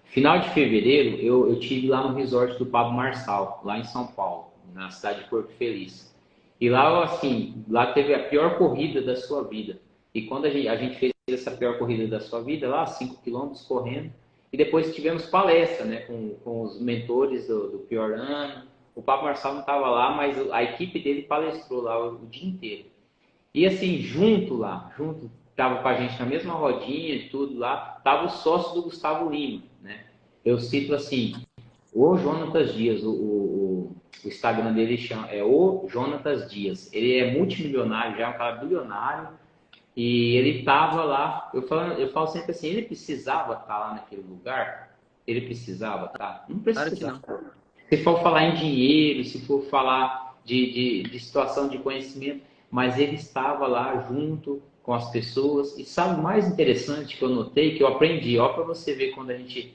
Final de fevereiro, eu tive lá no resort do Pablo Marçal, lá em São Paulo, na cidade de Porto Feliz. E lá, assim, lá teve a pior corrida da sua vida. E quando a gente fez essa pior corrida da sua vida, lá, 5 quilômetros correndo, e depois tivemos palestra, né, com os mentores do pior ano. O Pablo Marçal não estava lá, mas a equipe dele palestrou lá o dia inteiro. E assim, junto, tava com a gente na mesma rodinha e tudo lá, tava o sócio do Gustavo Lima, né? Eu cito assim, o Jonatas Dias, o Instagram dele é o Jonatas Dias. Ele é multimilionário, já é um cara bilionário, e ele tava lá, eu falo sempre assim, ele precisava estar lá naquele lugar? Ele precisava estar? Não Claro que precisava. não. Se for falar em dinheiro, se for falar de situação de conhecimento, mas ele estava lá junto com as pessoas. E sabe o mais interessante que eu notei, que eu aprendi, ó, para você ver quando a gente,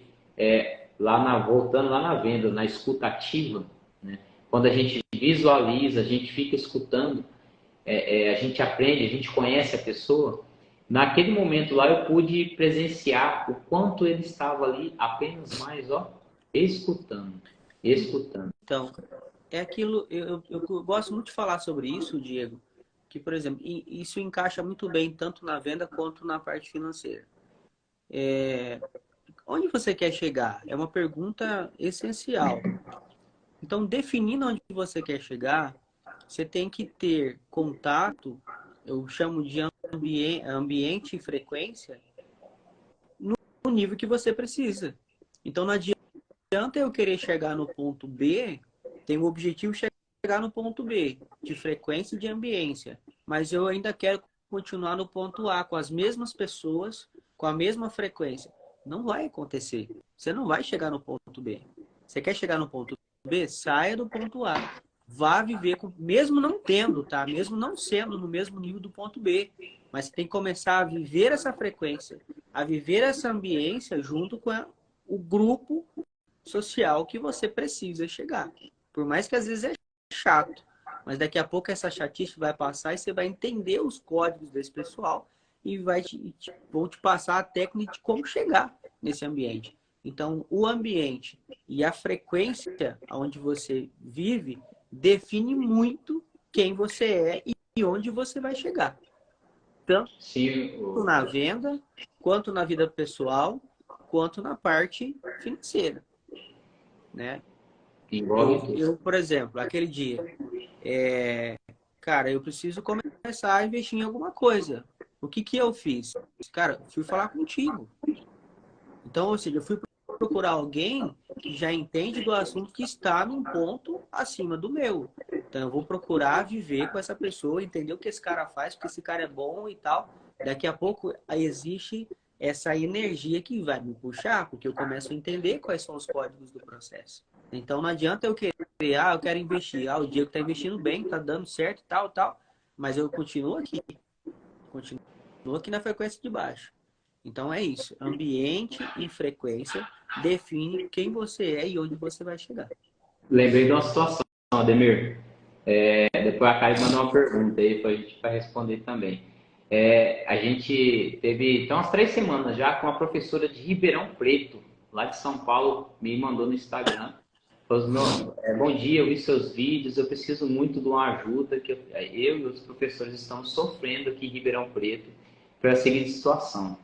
voltando lá na venda, na escuta ativa, né? Quando a gente visualiza, a gente fica escutando, a gente aprende, a gente conhece a pessoa. Naquele momento lá eu pude presenciar o quanto ele estava ali apenas mais, ó, escutando, escutando. Então, é aquilo, eu gosto muito de falar sobre isso, Diego, que, por exemplo, isso encaixa muito bem tanto na venda quanto na parte financeira. Onde você quer chegar? É uma pergunta essencial. Então, definindo onde você quer chegar, você tem que ter contato, eu chamo de ambiente e frequência, no nível que você precisa. Então, não adianta eu querer chegar no ponto B, tem o objetivo de chegar no ponto B, de frequência e de ambiência, mas eu ainda quero continuar no ponto A, com as mesmas pessoas, com a mesma frequência. Não vai acontecer. Você não vai chegar no ponto B. Você quer chegar no ponto B? Saia do ponto A. Vá viver, mesmo não tendo, tá? Mesmo não sendo no mesmo nível do ponto B. Mas você tem que começar a viver essa frequência, a viver essa ambiência junto com o grupo social que você precisa chegar. Por mais que às vezes é chato, mas daqui a pouco essa chatice vai passar e você vai entender os códigos desse pessoal e vão te passar a técnica de como chegar nesse ambiente. Então, o ambiente e a frequência onde você vive define muito quem você é e onde você vai chegar. Tanto Sim, na venda, quanto na vida pessoal, quanto na parte financeira, né? envolve tudo. Por exemplo, aquele dia, cara, eu preciso começar a investir em alguma coisa. O que que eu fiz? Cara, fui falar contigo. Então, ou seja, eu fui procurar alguém que já entende do assunto, que está num ponto acima do meu. Então, eu vou procurar viver com essa pessoa, entender o que esse cara faz, porque esse cara é bom e tal. Daqui a pouco existe essa energia que vai me puxar, porque eu começo a entender quais são os códigos do processo. Então, não adianta eu querer, eu quero investir. O Diego está investindo bem, está dando certo e tal, tal. Mas eu continuo aqui na frequência de baixo. Então é isso. Ambiente e frequência define quem você é e onde você vai chegar. Lembrei de uma situação, Ademir. Depois a Karen mandou uma pergunta aí para a gente pra responder também. A gente teve, então, umas 3 semanas já com uma professora de Ribeirão Preto, lá de São Paulo, me mandou no Instagram. Falou assim, bom dia, eu vi seus vídeos, eu preciso muito de uma ajuda, que eu e os professores estamos sofrendo aqui em Ribeirão Preto para a seguinte situação.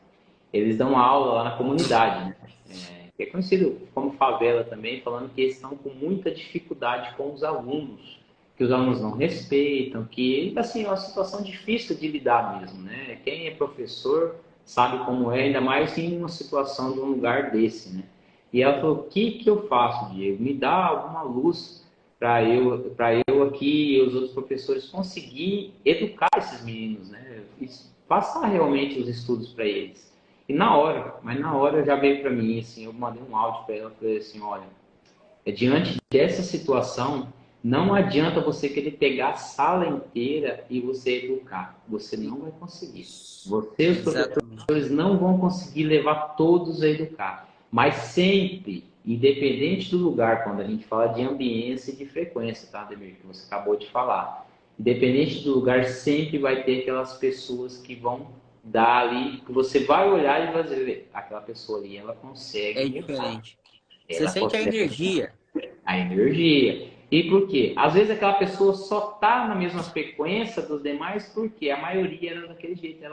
Eles dão aula lá na comunidade, né? Que é conhecido como favela também, falando que eles estão com muita dificuldade com os alunos, que os alunos não respeitam, que assim, é uma situação difícil de lidar mesmo, né? Quem é professor sabe como é, ainda mais em uma situação de um lugar desse, né? E ela falou, o que eu faço, Diego? Me dá alguma luz para eu aqui e os outros professores conseguir educar esses meninos, né? E passar realmente os estudos para eles. E mas na hora já veio para mim, assim, eu mandei um áudio para ela, falei assim, olha, diante dessa situação, não adianta você querer pegar a sala inteira e você educar. Você não vai conseguir. Você, os Exatamente. professores, não vão conseguir levar todos a educar. Mas sempre, independente do lugar, quando a gente fala de ambiência e de frequência, tá, Ademir, que você acabou de falar. Independente do lugar, sempre vai ter aquelas pessoas que vão dar ali, que você vai olhar e vai dizer, aquela pessoa ali, ela consegue É mudar. diferente. Você Ela sente a consegue energia. a energia. E por quê? Às vezes aquela pessoa só está na mesma frequência dos demais porque a maioria era daquele jeito.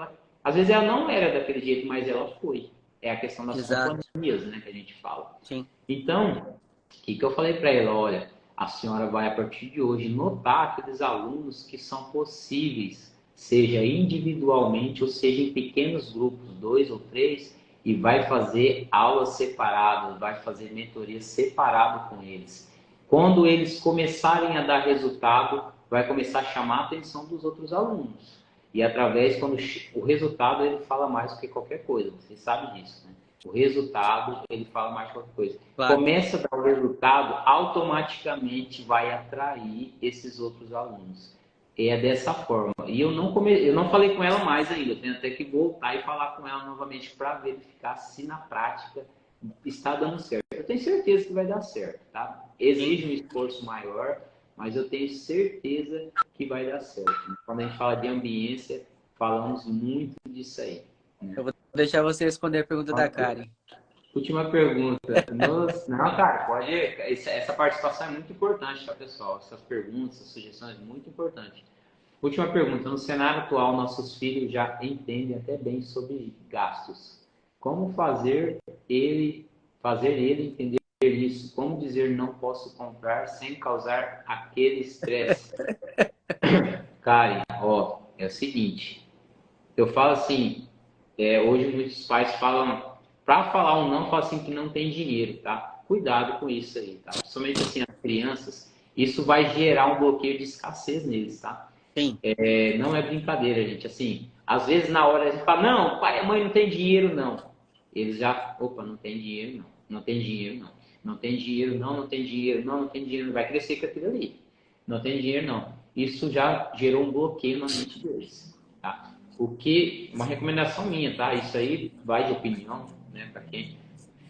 Às vezes ela não era daquele jeito, mas ela foi. É a questão das Exato. companhias, né, que a gente fala. Sim. Então, o que eu falei para ela? Olha, a senhora vai, a partir de hoje, notar aqueles alunos que são possíveis, seja individualmente ou seja em pequenos grupos, 2 ou 3, e vai fazer aulas separadas, vai fazer mentoria separado com eles. Quando eles começarem a dar resultado, vai começar a chamar a atenção dos outros alunos. E através, quando o resultado, ele fala mais do que qualquer coisa. Vocês sabem disso, né? O resultado, ele fala mais que qualquer coisa. Claro. Começa a dar o resultado, automaticamente vai atrair esses outros alunos. É dessa forma. E eu não falei com ela mais ainda. Eu tenho até que voltar e falar com ela novamente para verificar se na prática está dando certo. Eu tenho certeza que vai dar certo, tá? Exige um esforço maior, mas eu tenho certeza que vai dar certo. Quando a gente fala de ambiência, falamos muito disso aí. Né? Eu vou deixar você responder a pergunta da Karen. Última pergunta. Nossa, não, cara, pode. Essa participação é muito importante, tá, pessoal? Essas perguntas, essas sugestões, muito importante. Última pergunta. No cenário atual, nossos filhos já entendem até bem sobre gastos. Como fazer ele entender isso? Como dizer não posso comprar sem causar aquele estresse? Karen, ó, é o seguinte. Eu falo assim, hoje muitos pais falam, para falar um não, falam assim que não tem dinheiro, tá? Cuidado com isso aí, tá? Principalmente assim, as crianças, isso vai gerar um bloqueio de escassez neles, tá? Sim. Não é brincadeira, gente. Assim, às vezes na hora a gente fala, não, pai e mãe não tem dinheiro, não. Eles já, opa, não tem dinheiro, não. Não tem dinheiro, não. Não tem dinheiro, não, não tem dinheiro, não, não tem dinheiro. Não vai crescer com aquilo ali. Não tem dinheiro, não. Isso já gerou um bloqueio na mente deles, tá? Uma recomendação minha, tá? Isso aí vai de opinião, né? Para quem?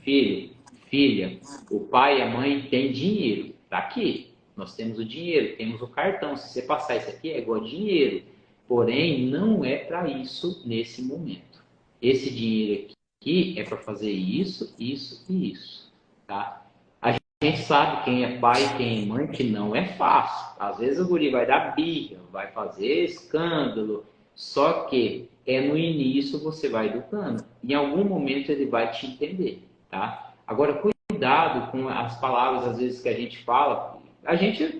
Filho, filha, o pai e a mãe têm dinheiro. Tá aqui. Nós temos o dinheiro, temos o cartão. Se você passar isso aqui, é igual dinheiro. Porém, não é para isso nesse momento. Esse dinheiro aqui é para fazer isso, isso e isso, tá? A gente sabe quem é pai e quem é mãe que não é fácil. Às vezes o guri vai dar birra, vai fazer escândalo, só que no início você vai educando. Em algum momento ele vai te entender, tá? Agora, cuidado com as palavras, às vezes, que a gente fala. A gente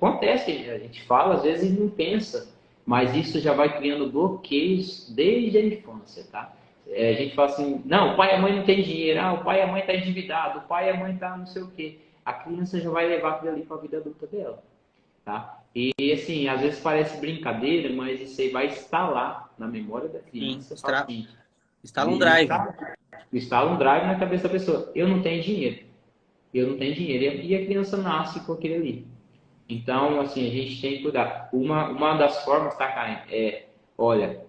fala, às vezes, e não pensa. Mas isso já vai criando bloqueios desde a infância, tá? A gente fala assim, não, o pai e a mãe não tem dinheiro, o pai e a mãe está endividado, o pai e a mãe tá não sei o quê. A criança já vai levar aquilo ali para a vida adulta dela, tá? E assim, às vezes parece brincadeira, mas isso aí vai instalar na memória da criança. Sim, instala um drive. Instala um drive na cabeça da pessoa. Eu não tenho dinheiro. Eu não tenho dinheiro. E a criança nasce com aquele ali. Então, assim, a gente tem que cuidar. Uma das formas, tá, Karen? Olha,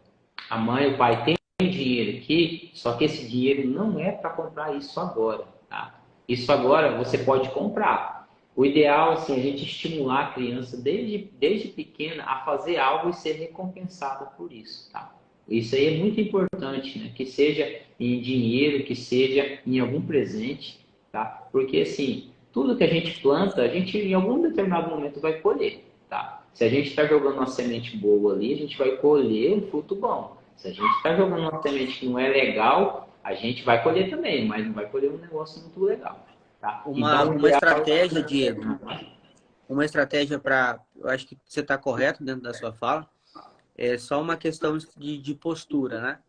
a mãe e o pai têm dinheiro aqui, só que esse dinheiro não é para comprar isso agora, tá? Isso agora você pode comprar. O ideal, assim, é a gente estimular a criança desde pequena a fazer algo e ser recompensada por isso, tá? Isso aí é muito importante, né? Que seja em dinheiro, que seja em algum presente, tá? Porque, assim, tudo que a gente planta, a gente em algum determinado momento vai colher, tá? Se a gente está jogando uma semente boa ali, a gente vai colher um fruto bom. Se a gente está jogando uma semente que não é legal, a gente vai colher também, mas não vai colher um negócio muito legal, tá? Uma estratégia, Diego, uma estratégia para, eu acho que você está correto dentro da sua fala, é só uma questão de postura, né?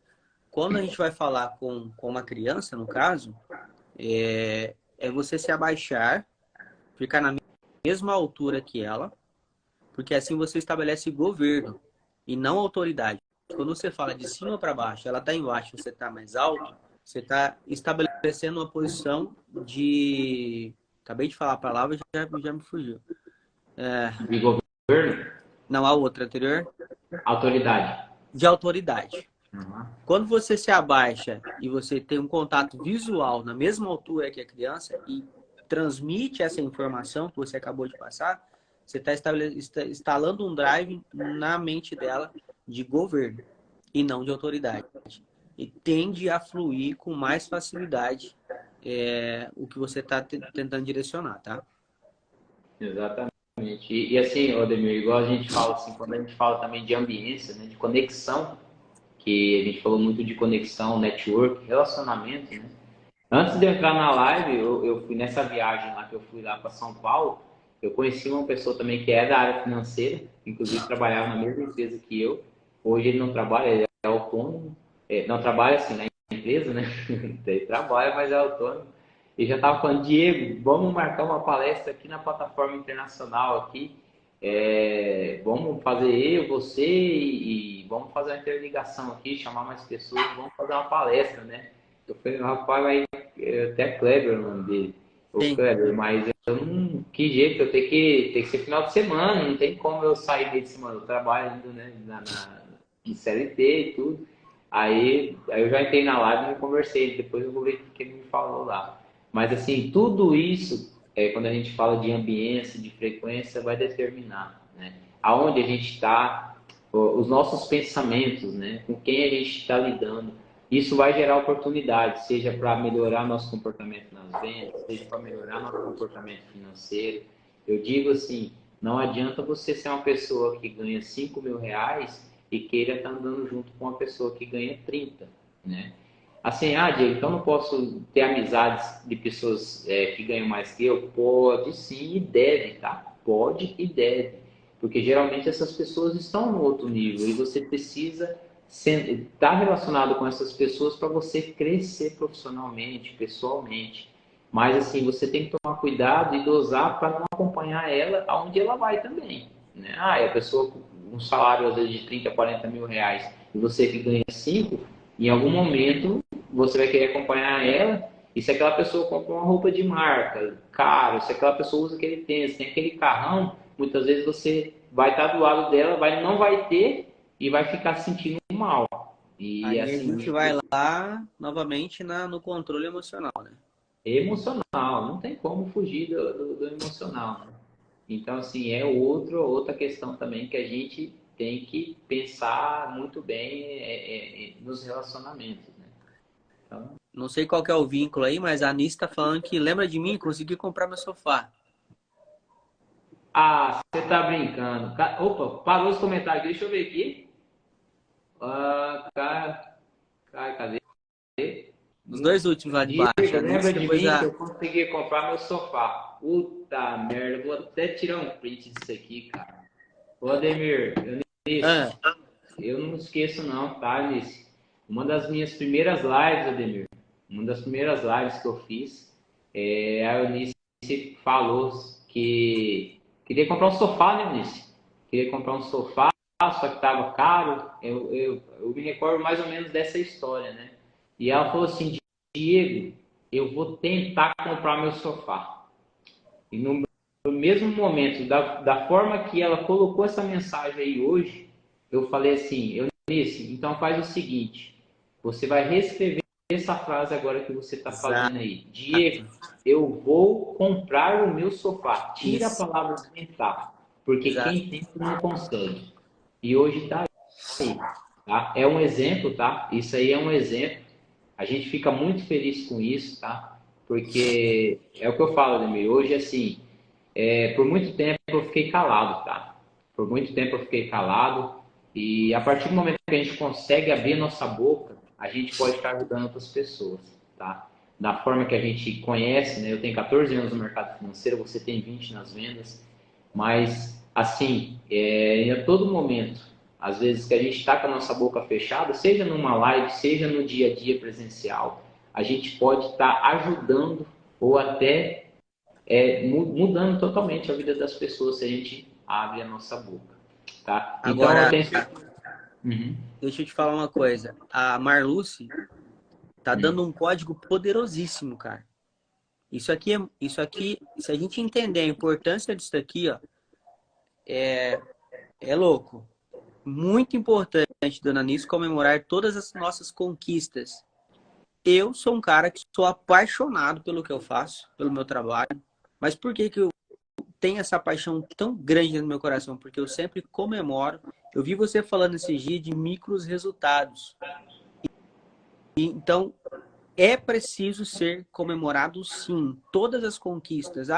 quando a gente vai falar com uma criança, no caso, é você se abaixar, ficar na mesma altura que ela, porque assim você estabelece governo e não autoridade. Quando você fala de cima para baixo, ela está embaixo, você está mais alto, você está estabelecendo uma posição de... Acabei de falar a palavra, já me fugiu. De governo? Não, a outra anterior. Autoridade. De autoridade. Uhum. Quando você se abaixa e você tem um contato visual na mesma altura que a criança e transmite essa informação que você acabou de passar, você está instalando um drive na mente dela de governo e não de autoridade. E tende a fluir com mais facilidade o que você está tentando direcionar, tá? Exatamente. E assim, Odemir, igual a gente fala assim, quando a gente fala também de ambiência, né, de conexão, que a gente falou muito de conexão, network, relacionamento, né? Antes de eu entrar na live, eu fui nessa viagem lá que eu fui lá para São Paulo, eu conheci uma pessoa também que é da área financeira, inclusive trabalhava na mesma empresa que eu. Hoje ele não trabalha, ele é autônomo, não trabalha assim na empresa, né? Ele trabalha, mas é autônomo. E já estava falando, Diego, vamos marcar uma palestra aqui na plataforma internacional aqui. Vamos fazer eu, você e vamos fazer uma interligação aqui, chamar mais pessoas, vamos fazer uma palestra, né? Eu falei, rapaz, vai até Kleber o nome dele. O Kleber, mas eu não. Que jeito, eu tenho que ser final de semana, não tem como eu sair de semana. Eu trabalho ainda, né, em CLT e tudo. Aí eu já entrei na live e conversei, depois eu vou ver o que ele me falou lá. Mas assim, tudo isso, quando a gente fala de ambiência, de frequência, vai determinar, né? Aonde a gente está, os nossos pensamentos, né? Com quem a gente está lidando. Isso vai gerar oportunidades, seja para melhorar nosso comportamento nas vendas, seja para melhorar nosso comportamento financeiro. Eu digo assim, não adianta você ser uma pessoa que ganha 5 mil reais e queira estar andando junto com uma pessoa que ganha 30, né? Assim, Diego, então não posso ter amizades de pessoas que ganham mais que eu? Pode sim e deve, tá? Pode e deve. Porque geralmente essas pessoas estão no outro nível e você precisa estar relacionado com essas pessoas para você crescer profissionalmente, pessoalmente. Mas assim, você tem que tomar cuidado e dosar para não acompanhar ela aonde ela vai também, né? A pessoa com um salário às vezes de 30, 40 mil reais e você que ganha 5, em algum momento você vai querer acompanhar ela. E se aquela pessoa compra uma roupa de marca, caro, se aquela pessoa usa aquele tênis, tem aquele carrão, muitas vezes você vai estar do lado dela, não vai ter e vai ficar se sentindo mal. E aí assim, a gente vai lá novamente no controle emocional, né? Emocional, não tem como fugir do emocional, né? Então, assim, outra questão também que a gente tem que pensar muito bem nos relacionamentos, né? Então, não sei qual que é o vínculo aí, mas a Anis tá falando que lembra de mim, consegui comprar meu sofá. você tá brincando. Opa, parou os comentários, deixa eu ver aqui. Cadê? Os dois últimos lá de Diego, baixo, a Anis, lembra de depois mim que a... eu consegui comprar meu sofá. Puta merda, vou até tirar um print disso aqui, cara. Ô, Ademir, eu não esqueço não, tá, Alice? Uma das minhas primeiras lives, Ademir, uma das primeiras lives que eu fiz, a Eunice falou que queria comprar um sofá, né, Eunice? Queria comprar um sofá, só que tava caro. Eu me recordo mais ou menos dessa história, né? E ela falou assim, Diego, eu vou tentar comprar meu sofá. E no mesmo momento, da forma que ela colocou essa mensagem aí hoje, eu falei assim, Eunice, então faz o seguinte, você vai reescrever essa frase agora que você está fazendo aí. Diego, eu vou comprar o meu sofá. Tira a palavra tentar, porque Exato. quem tenta não consegue. E hoje está aí. Tá? É um exemplo, tá? Isso aí é um exemplo. A gente fica muito feliz com isso, tá? Porque é o que eu falo, Ademir. Hoje, assim, por muito tempo eu fiquei calado, tá? Por muito tempo eu fiquei calado. E a partir do momento que a gente consegue abrir nossa boca, a gente pode estar ajudando outras pessoas, tá? Da forma que a gente conhece, né? Eu tenho 14 anos no mercado financeiro, você tem 20 nas vendas. Mas, assim, a todo momento, às vezes, que a gente está com a nossa boca fechada, seja numa live, seja no dia a dia presencial, a gente pode estar ajudando ou até mudando totalmente a vida das pessoas se a gente abre a nossa boca, tá? Então, Agora, eu tenho... Uhum. deixa eu te falar uma coisa. A Marluce tá dando um código poderosíssimo, cara. Isso aqui, se a gente entender a importância disso aqui, ó, é louco. Muito importante, dona Nice, comemorar todas as nossas conquistas. Eu sou um cara que sou apaixonado pelo que eu faço, pelo meu trabalho. Mas por que eu tenho essa paixão tão grande no meu coração? Porque eu sempre comemoro. Eu vi você falando esses dias de micros resultados. Então, é preciso ser comemorado, sim. Todas as conquistas.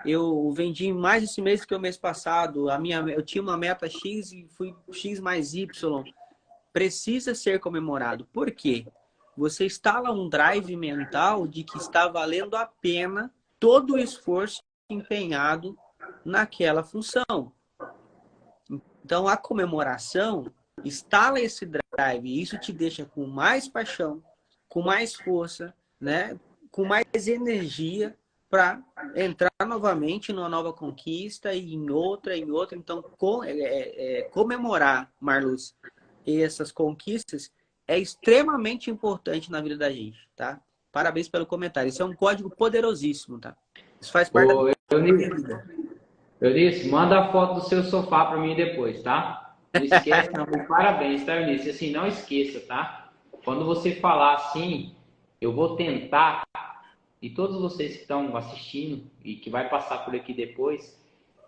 Eu vendi mais esse mês que o mês passado. Eu tinha uma meta X e fui X mais Y. Precisa ser comemorado. Por quê? Você instala um drive mental de que está valendo a pena todo o esforço empenhado naquela função. Então, a comemoração instala esse drive e isso te deixa com mais paixão, com mais força, né? Com mais energia para entrar novamente numa nova conquista e em outra. Então, comemorar, Marluz, essas conquistas é extremamente importante na vida da gente, tá? Parabéns pelo comentário. Isso é um código poderosíssimo, tá? Isso faz parte da minha vida. Eunice, manda a foto do seu sofá para mim depois, tá? Não esquece, não. Parabéns, tá, Eunice? Assim, não esqueça, tá? Quando você falar assim, eu vou tentar, e todos vocês que estão assistindo e que vai passar por aqui depois,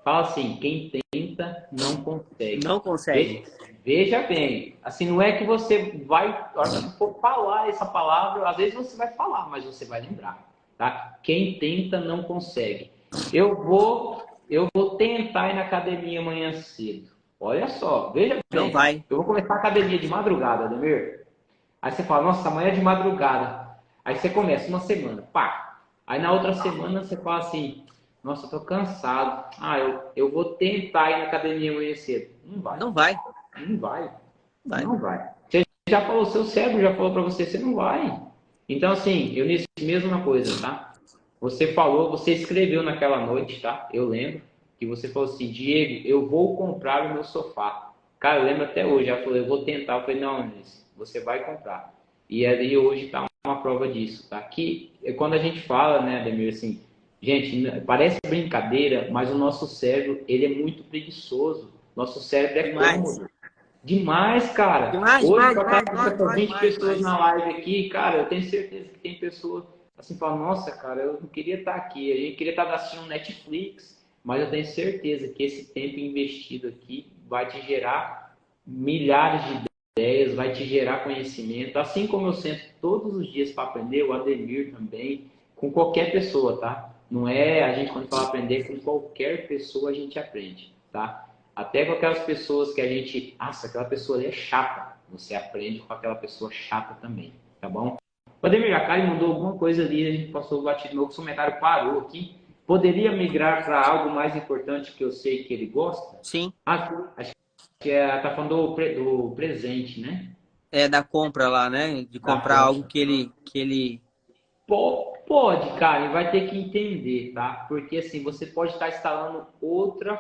fala assim, quem tenta não consegue. Não consegue. Veja bem, assim, não é que você vai, a hora que for falar essa palavra, às vezes você vai falar, mas você vai lembrar, tá? Quem tenta não consegue. Eu vou tentar ir na academia amanhã cedo. Olha só, veja bem. Não vai. Eu vou começar a academia de madrugada, Ademir. Aí você fala, nossa, amanhã é de madrugada. Aí você começa uma semana, pá. Aí na outra semana você fala assim, nossa, eu tô cansado. Eu vou tentar ir na academia amanhã cedo. Não vai. Não vai. Não vai. Não vai. Você já falou, seu cérebro já falou para você, você não vai. Então, assim, eu nisso mesma coisa, tá? Você falou, você escreveu naquela noite, tá? Eu lembro que você falou assim, Diego, eu vou comprar o meu sofá. Cara, eu lembro até hoje, ela falou, eu vou tentar. Eu falei, não, Eunice, você vai comprar. E ali hoje tá uma prova disso, tá? Que quando a gente fala, né, Ademir, assim, gente, parece brincadeira, mas o nosso cérebro, ele é muito preguiçoso. Nosso cérebro é cômodo. Demais, cara. Hoje, com 20 pessoas na live aqui, cara, eu tenho certeza que tem pessoas assim, falam, nossa, cara, eu não queria estar aqui, a gente queria estar assistindo Netflix, mas eu tenho certeza que esse tempo investido aqui vai te gerar milhares de ideias, vai te gerar conhecimento, assim como eu sento todos os dias para aprender, o Ademir também, com qualquer pessoa, tá? Não é a gente, quando fala aprender, com qualquer pessoa a gente aprende, tá? Até com aquelas pessoas que a gente, nossa, aquela pessoa ali é chata, você aprende com aquela pessoa chata também, tá bom? O Ademir Jacari mandou alguma coisa ali, a gente passou o batido, meu comentário parou aqui. Poderia migrar para algo mais importante que eu sei que ele gosta? Sim. Acho que tá falando do presente, né? É da compra lá, né? De comprar algo que ele... Pode, cara, ele vai ter que entender, tá? Porque assim, você pode estar instalando outro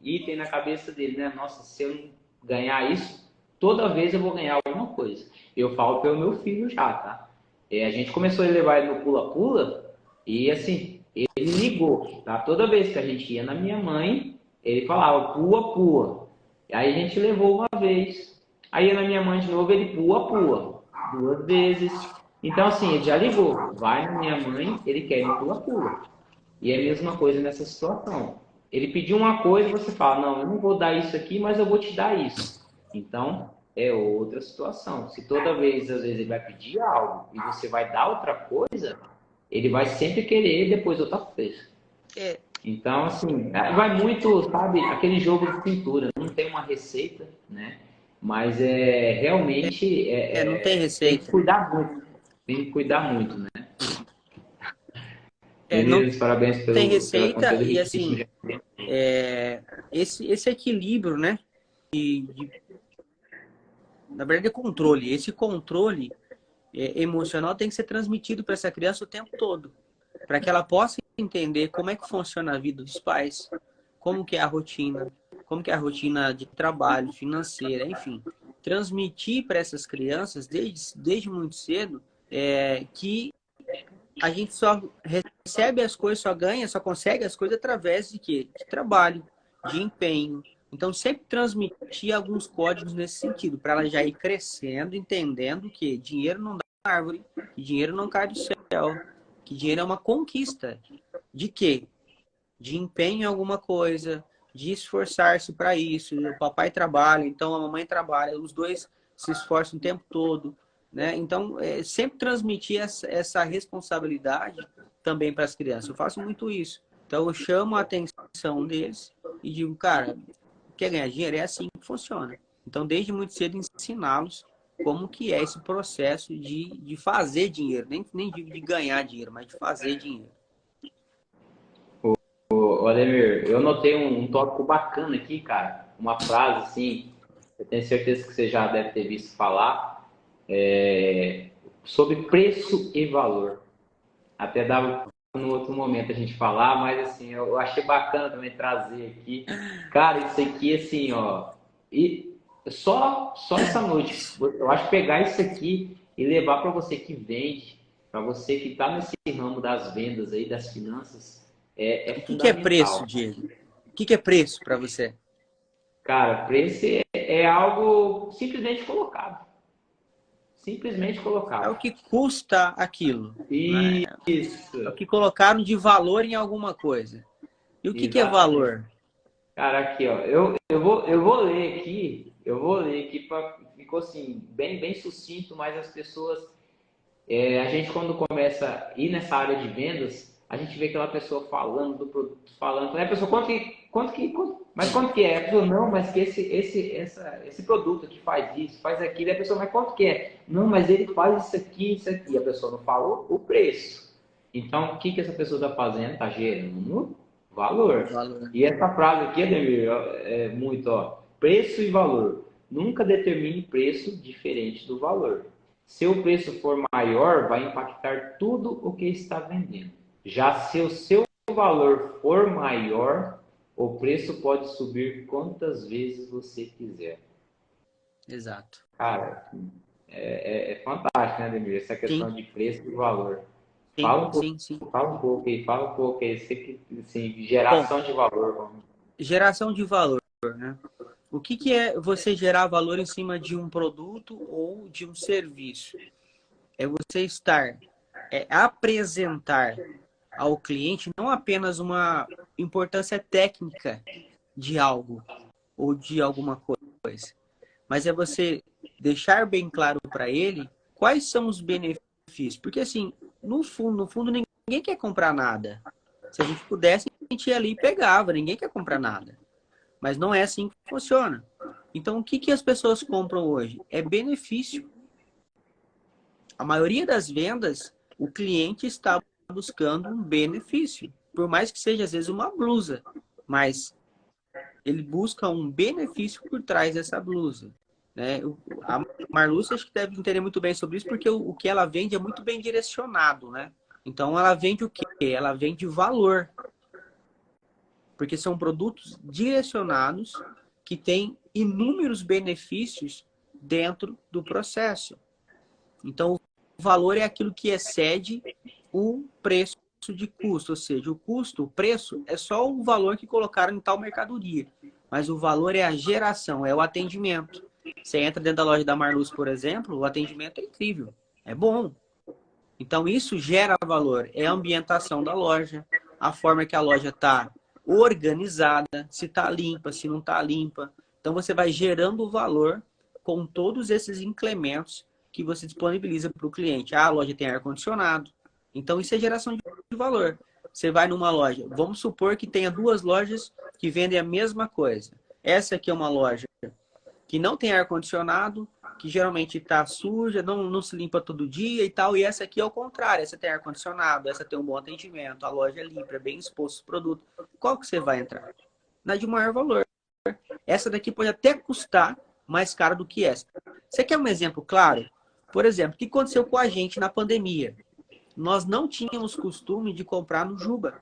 item na cabeça dele, né? Nossa, se eu não ganhar isso, toda vez eu vou ganhar alguma coisa. Eu falo pelo meu filho já, tá? A gente começou a levar ele no pula-pula e assim, ele ligou, tá? Toda vez que a gente ia na minha mãe, ele falava pua-pua. Aí a gente levou uma vez. Aí ia na minha mãe de novo, ele pua-pua. 2 vezes. Então assim, ele já ligou. Vai na minha mãe, ele quer ir no pula-pula. E é a mesma coisa nessa situação. Ele pediu uma coisa e você fala, não, eu não vou dar isso aqui, mas eu vou te dar isso. Então, é outra situação. Se toda vez, às vezes, ele vai pedir algo e você vai dar outra coisa, ele vai sempre querer depois outra coisa. Então, assim, vai muito, sabe, aquele jogo de cintura. Não tem uma receita, né? Mas realmente... não tem receita. Tem que cuidar muito. Tem que cuidar muito, né? Não Parabéns pelo tem receita conteúdo e assim, esse equilíbrio, né? Na verdade, é controle. Esse controle emocional tem que ser transmitido para essa criança o tempo todo, para que ela possa entender como é que funciona a vida dos pais, como que é a rotina, como que é a rotina de trabalho, financeira, enfim. Transmitir para essas crianças, desde muito cedo, que a gente só recebe as coisas, só ganha, só consegue as coisas através de quê? De trabalho, de empenho. Então, sempre transmitir alguns códigos nesse sentido, para ela já ir crescendo, entendendo que dinheiro não dá árvore, que dinheiro não cai do céu, que dinheiro é uma conquista. De quê? De empenho em alguma coisa, de esforçar-se para isso. O papai trabalha, então a mamãe trabalha, os dois se esforçam o tempo todo, né? Então, sempre transmitir essa responsabilidade também para as crianças. Eu faço muito isso. Então, eu chamo a atenção deles e digo, cara, quer ganhar dinheiro? É assim que funciona. Então, desde muito cedo, ensiná-los como que é esse processo de fazer dinheiro. Nem digo de ganhar dinheiro, mas de fazer dinheiro. Ô, Ademir, eu notei um tópico bacana aqui, cara. Uma frase assim, eu tenho certeza que você já deve ter visto falar, sobre preço e valor. Até dava no outro momento a gente falar, mas assim, eu achei bacana também trazer aqui. Cara, isso aqui, assim, ó, e só essa noite, eu acho que pegar isso aqui e levar para você que vende, para você que está nesse ramo das vendas aí, das finanças, é O que é preço, fundamental. Diego? O que é preço para você? Cara, preço é algo simplesmente colocado. Simplesmente É o colocado. que custa aquilo, né? É o Isso, que colocaram de valor em alguma coisa. E o que é exatamente. valor? Cara, aqui, ó, eu vou ler aqui, ficou assim, bem sucinto, mas as pessoas, a gente quando começa a ir nessa área de vendas, a gente vê aquela pessoa falando do produto, falando, né, a pessoa, mas quanto que é? A pessoa, não, mas que esse produto aqui faz isso, faz aquilo, e a pessoa, mas quanto que é? Não, mas ele faz isso aqui, a pessoa não falou o preço. Então, o que que essa pessoa está fazendo? Está gerando valor. Valor. E essa frase aqui, Ademir, é muito, ó, preço e valor. Nunca determine preço diferente do valor. Se o preço for maior, vai impactar tudo o que está vendendo. Já se o seu valor for maior, o preço pode subir quantas vezes você quiser. Exato. Cara, é fantástico, né, Ademir? Essa Sim, questão de preço e valor. sim, sim, sim. Fala um pouco aí, assim, Bom, geração de valor. geração de valor, né? O que é você gerar valor em cima de um produto ou de um serviço? É você apresentar ao cliente não apenas uma importância técnica de algo ou de alguma coisa, mas é você deixar bem claro para ele quais são os benefícios. Porque assim, no fundo, ninguém quer comprar nada. Se a gente pudesse, a gente ia ali e pegava, ninguém quer comprar nada. Mas não é assim que funciona. Então, o que as pessoas compram hoje? É benefício. A maioria das vendas, o cliente está buscando um benefício. Por mais que seja, às vezes, uma blusa. Mas ele busca um benefício por trás dessa blusa. Né? A Marluce acho que deve entender muito bem sobre isso, porque o que ela vende é muito bem direcionado. Né? Então, ela vende o quê? Ela vende valor. Porque são produtos direcionados que têm inúmeros benefícios dentro do processo. Então, o valor é aquilo que excede o preço de custo, ou seja, o preço é só o valor que colocaram em tal mercadoria, mas o valor é a geração, é o atendimento. Você entra dentro da loja da Marluz, por exemplo, o atendimento é incrível, é bom. Então, isso gera valor, é a ambientação da loja, a forma que a loja está organizada, se está limpa, se não está limpa. Então, você vai gerando valor com todos esses incrementos que você disponibiliza para o cliente. Ah, a loja tem ar-condicionado. Então, isso é geração de valor. Você vai numa loja, vamos supor que tenha duas lojas que vendem a mesma coisa. Essa aqui é uma loja que não tem ar-condicionado, que geralmente está suja, não se limpa todo dia e tal. E essa aqui é o contrário. Essa tem ar-condicionado, essa tem um bom atendimento, a loja é limpa, é bem exposto os produtos. Qual que você vai entrar? na de maior valor. Essa daqui pode até custar mais caro do que essa. Você quer um exemplo claro? Por exemplo, o que aconteceu com a gente na pandemia? Nós não tínhamos costume de comprar no Juba,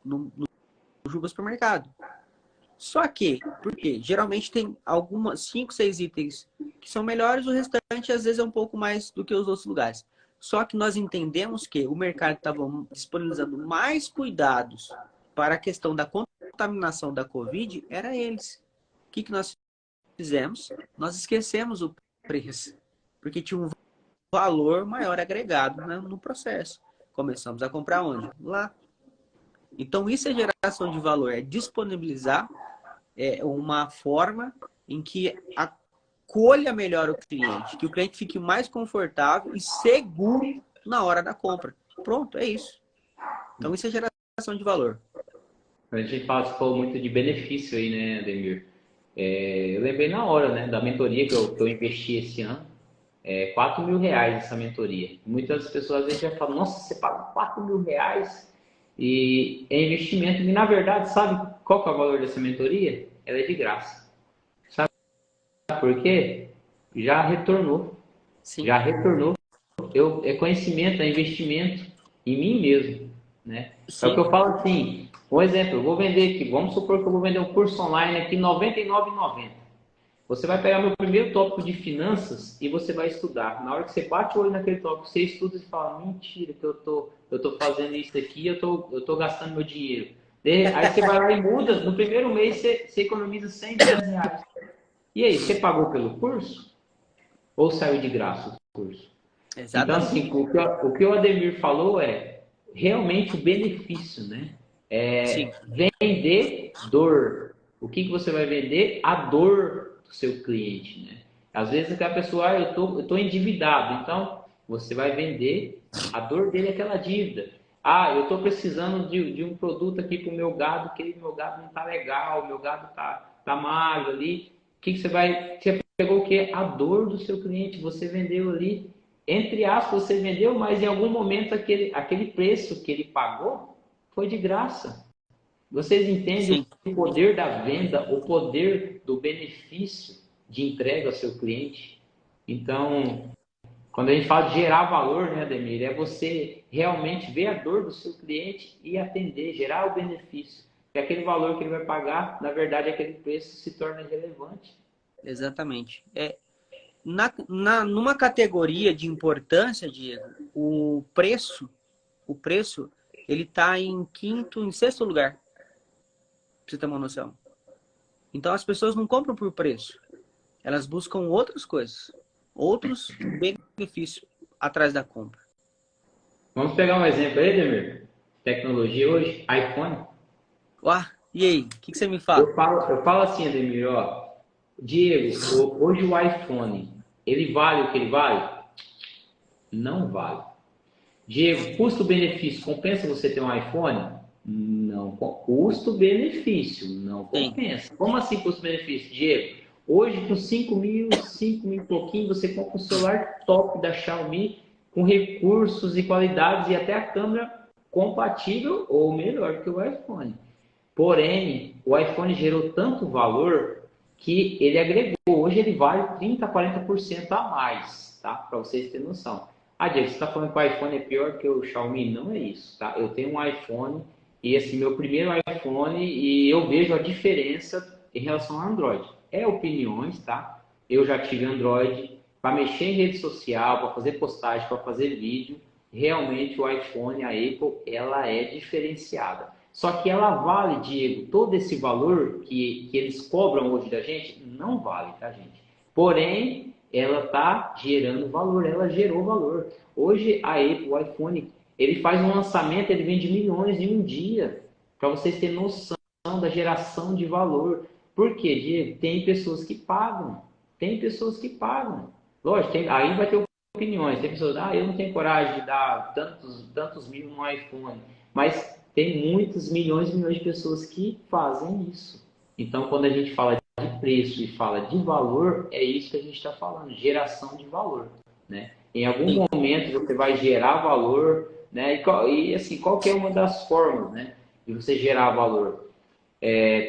no Juba Supermercado. Só que, por quê? Geralmente tem algumas 5, 6 itens que são melhores, o restante às vezes é um pouco mais do que os outros lugares. Só que nós entendemos que o mercado estava disponibilizando mais cuidados para a questão da contaminação da Covid, era eles. O que nós fizemos? Nós esquecemos o preço, porque tinha um valor maior agregado, né, no processo. Começamos a comprar onde? Lá. Então, isso é geração de valor, é disponibilizar uma forma em que acolha melhor o cliente, que o cliente fique mais confortável e seguro na hora da compra. Pronto, é isso. Então, isso é geração de valor. A gente falou muito de benefício aí, né, Ademir? Eu lembrei na hora, né, da mentoria que eu investi esse ano. R$ 4.000 essa mentoria. Muitas pessoas às vezes já falam, nossa, você paga R$ 4.000 e é investimento. E na verdade, sabe qual que é o valor dessa mentoria? Ela é de graça. Sabe por quê? Já retornou. Sim. Já retornou. É conhecimento, é investimento em mim mesmo, né? É o que eu falo assim, um exemplo, eu vou vender aqui, vamos supor que eu vou vender um curso online aqui, R$ 99,90. Você vai pegar meu primeiro tópico de finanças e você vai estudar. Na hora que você bate o olho naquele tópico, você estuda e fala, mentira que eu tô fazendo isso aqui, eu tô gastando meu dinheiro. Aí você vai lá e muda, no primeiro mês você economiza R$ 110. E aí, você pagou pelo curso? Ou saiu de graça o curso? Exatamente. Então, assim, o que o Ademir falou é realmente o benefício, né? Sim. Vender dor. O que você vai vender? A dor do seu cliente, né? Às vezes aquela pessoa, eu tô endividado, então você vai vender a dor dele, aquela dívida. Eu estou precisando de um produto aqui para o meu gado, que meu gado não está legal, meu gado tá magro ali. Você pegou o quê? A dor do seu cliente, você vendeu ali, entre aspas, você vendeu, mas em algum momento aquele preço que ele pagou foi de graça. Vocês entendem o poder da venda, o poder do benefício de entrega ao seu cliente? Então, quando a gente fala de gerar valor, né, Ademir, é você realmente ver a dor do seu cliente e atender, gerar o benefício. Que aquele valor que ele vai pagar, na verdade, aquele preço se torna relevante. Exatamente. Numa categoria de importância, Diego, o preço, ele está em quinto, em sexto lugar. Pra você ter uma noção. Então as pessoas não compram por preço. Elas buscam outras coisas. Outros benefícios atrás da compra. Vamos pegar um exemplo aí, Ademir. Tecnologia hoje, iPhone. E aí, o que você me fala? Eu falo assim, Ademir, ó. Diego, hoje o iPhone, ele vale o que ele vale? Não vale. Diego, custo-benefício, compensa você ter um iPhone? Não. Custo-benefício, não compensa. Como assim custo-benefício, Diego? Hoje, com 5 mil e pouquinho, você compra um celular top da Xiaomi, com recursos e qualidades e até a câmera compatível ou melhor que o iPhone. Porém, o iPhone gerou tanto valor que ele agregou. Hoje ele vale 30%, 40% a mais, tá? Para vocês terem noção. Diego, você está falando que o iPhone é pior que o Xiaomi? Não é isso, tá? Eu tenho um iPhone e assim, meu primeiro iPhone e eu vejo a diferença em relação ao Android. É opiniões, tá? Eu já tive Android para mexer em rede social, para fazer postagem, para fazer vídeo. Realmente o iPhone, a Apple, ela é diferenciada. Só que ela vale, Diego, todo esse valor que eles cobram hoje da gente? Não vale, tá, gente? Porém, ela está gerando valor, ela gerou valor. Hoje, a Apple, o iPhone, ele faz um lançamento, ele vende milhões em um dia, para vocês terem noção da geração de valor. Por quê, Diego? Tem pessoas que pagam. Tem pessoas que pagam. Lógico, aí vai ter opiniões. Tem pessoas, eu não tenho coragem de dar tantos mil no iPhone. Mas tem muitos milhões e milhões de pessoas que fazem isso. Então, quando a gente fala de preço e fala de valor, é isso que a gente está falando, geração de valor, né? Em algum momento você vai gerar valor, né? E assim, qual que é uma das formas, né, de você gerar valor?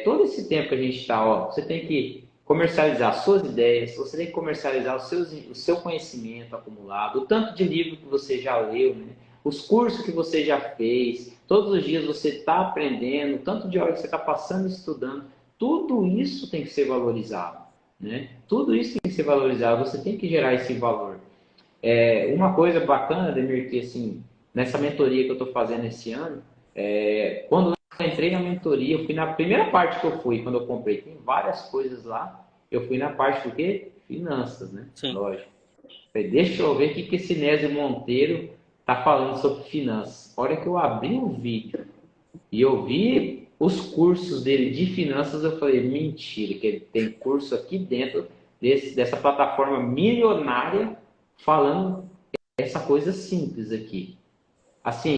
todo esse tempo que a gente está, ó, você tem que comercializar suas ideias, você tem que comercializar o seu conhecimento acumulado, o tanto de livro que você já leu, né? Os cursos que você já fez, todos os dias você está aprendendo, o tanto de horas que você está passando estudando, tudo isso tem que ser valorizado, né? Tudo isso tem que ser valorizado, você tem que gerar esse valor. Uma coisa bacana, Demir, que assim, nessa mentoria que eu estou fazendo esse ano, quando eu entrei na mentoria, eu fui na primeira parte que eu fui, quando eu comprei, tem várias coisas lá, eu fui na parte do quê? Finanças, né? Sim. Lógico. Falei, deixa eu ver o que esse Nésio Monteiro tá falando sobre finanças. A hora que eu abri o vídeo e eu vi os cursos dele de finanças, eu falei, mentira, que ele tem curso aqui dentro dessa plataforma milionária falando essa coisa simples aqui. Assim,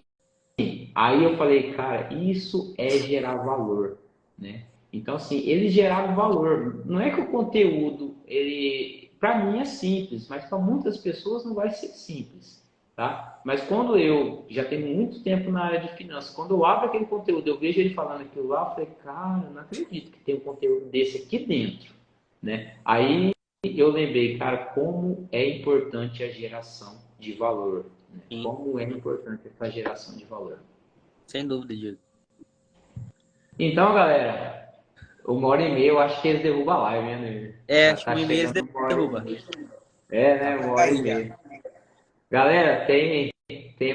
aí eu falei, cara, isso é gerar valor, né? Então, assim, eles geraram valor. Não é que o conteúdo, ele, para mim é simples, mas para muitas pessoas não vai ser simples, tá? Mas quando eu já tenho muito tempo na área de finanças, quando eu abro aquele conteúdo, eu vejo ele falando aquilo lá, eu falei, cara, não acredito que tem um conteúdo desse aqui dentro, né? Aí eu lembrei, cara, como é importante a geração de valor, né? Sim. Como é importante essa geração de valor. Sem dúvida, Diego. Então, galera, 1h30 eu acho que eles derrubam a live, né? Já Acho que tá um e-mail chegando 1h30. derruba. Tá Né? pra Uma hora e cair já. meia. Galera, tem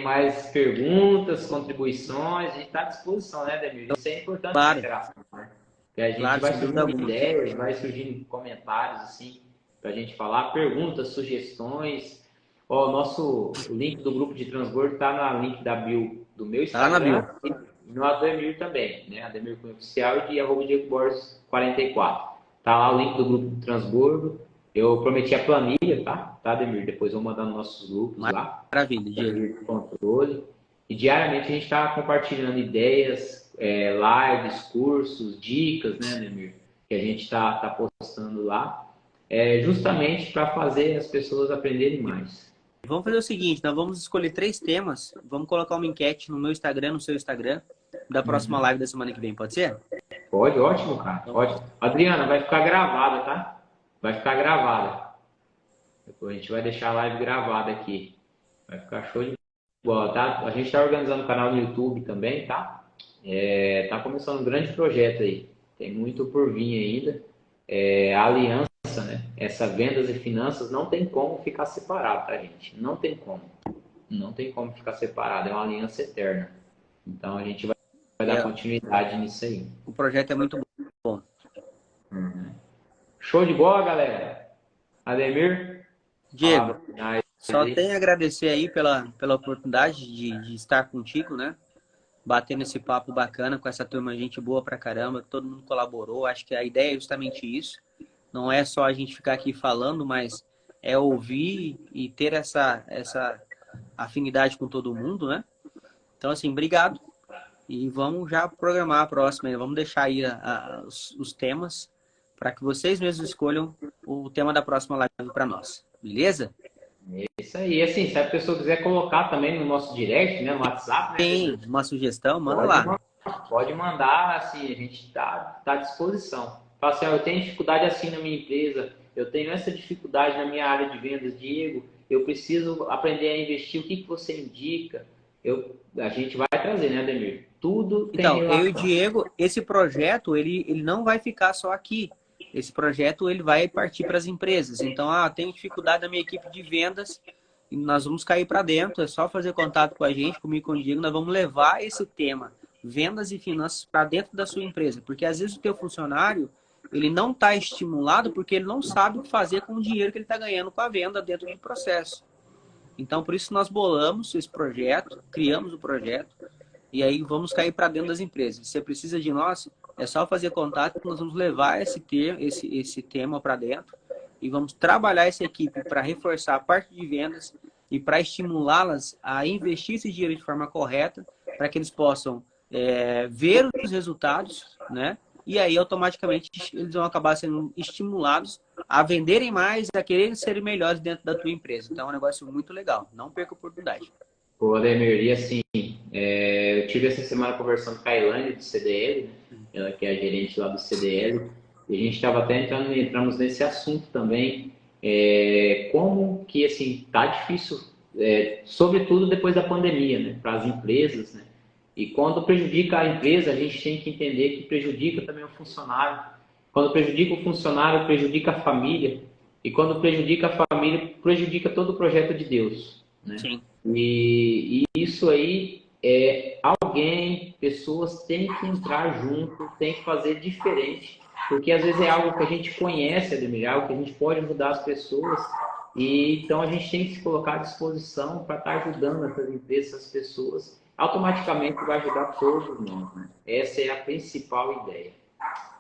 mais perguntas, contribuições, a gente está à disposição, né, Demir? Isso é importante na Claro, interação, né? Que a gente claro, vai sem dúvida surgindo alguma. ideias, vai surgindo comentários, assim, para a gente falar, perguntas, sugestões. Ó, o link do grupo de transbordo está no link da bio do meu Tá lá na Instagram bio. e no Ademir também, né? Ademir Cunha Oficial e de Diego Borges 44. Tá lá o link do grupo de transbordo. Eu prometi a planilha, tá? Tá, Ademir? Depois eu vou mandar nos nossos grupos lá. Maravilha, Diego. De controle. E diariamente a gente está compartilhando ideias, lives, cursos, dicas, né, Ademir? Que a gente está postando lá, justamente para fazer as pessoas aprenderem mais. Vamos fazer o seguinte, nós vamos escolher 3 temas, vamos colocar uma enquete no meu Instagram, no seu Instagram, da próxima live da semana que vem, pode ser? Pode, ótimo, cara. Então, Ótimo. Adriana, vai ficar gravada, tá? Vai ficar gravada. Depois a gente vai deixar a live gravada aqui. Vai ficar show de bola, tá? A gente está organizando um canal no YouTube também, tá? Tá começando um grande projeto aí. Tem muito por vir ainda. A aliança, né? Essa vendas e finanças não tem como ficar separado, tá, gente? Não tem como. Não tem como ficar separado. É uma aliança eterna. Então a gente vai dar continuidade nisso aí. o projeto é muito bom. Show de bola, galera. Ademir, Diego, palavra só aí. tenho a agradecer aí pela oportunidade de estar contigo, né? Batendo esse papo bacana com essa turma, gente boa pra caramba, todo mundo colaborou. Acho que a ideia é justamente isso. Não é só a gente ficar aqui falando, mas é ouvir e ter essa afinidade com todo mundo, né? Então, assim, obrigado. E vamos já programar a próxima. Vamos deixar aí os temas para que vocês mesmos escolham o tema da próxima live para nós. Beleza? Isso aí. Assim, se a pessoa quiser colocar também no nosso direct, né, no WhatsApp, né, Tem uma sugestão? Manda pode, lá. pode mandar, assim, a gente está à disposição. Fala assim, ó, eu tenho dificuldade assim na minha empresa, eu tenho essa dificuldade na minha área de vendas, Diego, eu preciso aprender a investir, o que você indica? A gente vai trazer, né, Ademir? Tudo tem Então, eu e o relação. Diego, esse projeto, ele não vai ficar só aqui. Esse projeto, ele vai partir para as empresas. Então, tenho dificuldade na minha equipe de vendas, e nós vamos cair para dentro, é só fazer contato com a gente, comigo e com o Diego, nós vamos levar esse tema, vendas e finanças, para dentro da sua empresa. Porque, às vezes, o teu funcionário, ele não está estimulado porque ele não sabe o que fazer com o dinheiro que ele está ganhando com a venda dentro do processo. Então, por isso, nós bolamos esse projeto, criamos o projeto, e aí vamos cair para dentro das empresas. Se você precisa de nós, é só fazer contato que nós vamos levar esse tema para dentro e vamos trabalhar essa equipe para reforçar a parte de vendas e para estimulá-las a investir esse dinheiro de forma correta para que eles possam ver os resultados, né? E aí automaticamente eles vão acabar sendo estimulados a venderem mais, a quererem ser melhores dentro da tua empresa. Então é um negócio muito legal. Não perca a oportunidade. Pô, Ademir, e assim, eu tive essa semana conversando com a Elaine do CDL, né? ela que é a gerente lá do CDL, e a gente estava até entramos nesse assunto também, como que, assim, tá difícil, sobretudo depois da pandemia, né, para as empresas, né, e quando prejudica a empresa, a gente tem que entender que prejudica também o funcionário. Quando prejudica o funcionário, prejudica a família, e quando prejudica a família, prejudica todo o projeto de Deus, né? Sim. E isso aí, pessoas têm que entrar junto, têm que fazer diferente, porque às vezes é algo que a gente conhece, Ademir, é algo que a gente pode ajudar as pessoas, e então a gente tem que se colocar à disposição para estar ajudando essas empresas, essas pessoas, automaticamente vai ajudar todos nós, né? Essa é a principal ideia.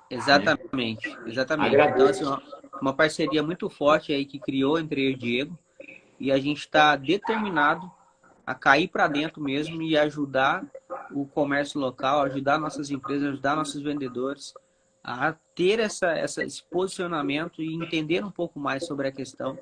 Exatamente, exatamente. Então, assim, Agradeço. uma parceria muito forte aí que criou entre eu e o Diego, e a gente está determinado a cair para dentro mesmo e ajudar o comércio local, ajudar nossas empresas, ajudar nossos vendedores a ter esse posicionamento e entender um pouco mais sobre a questão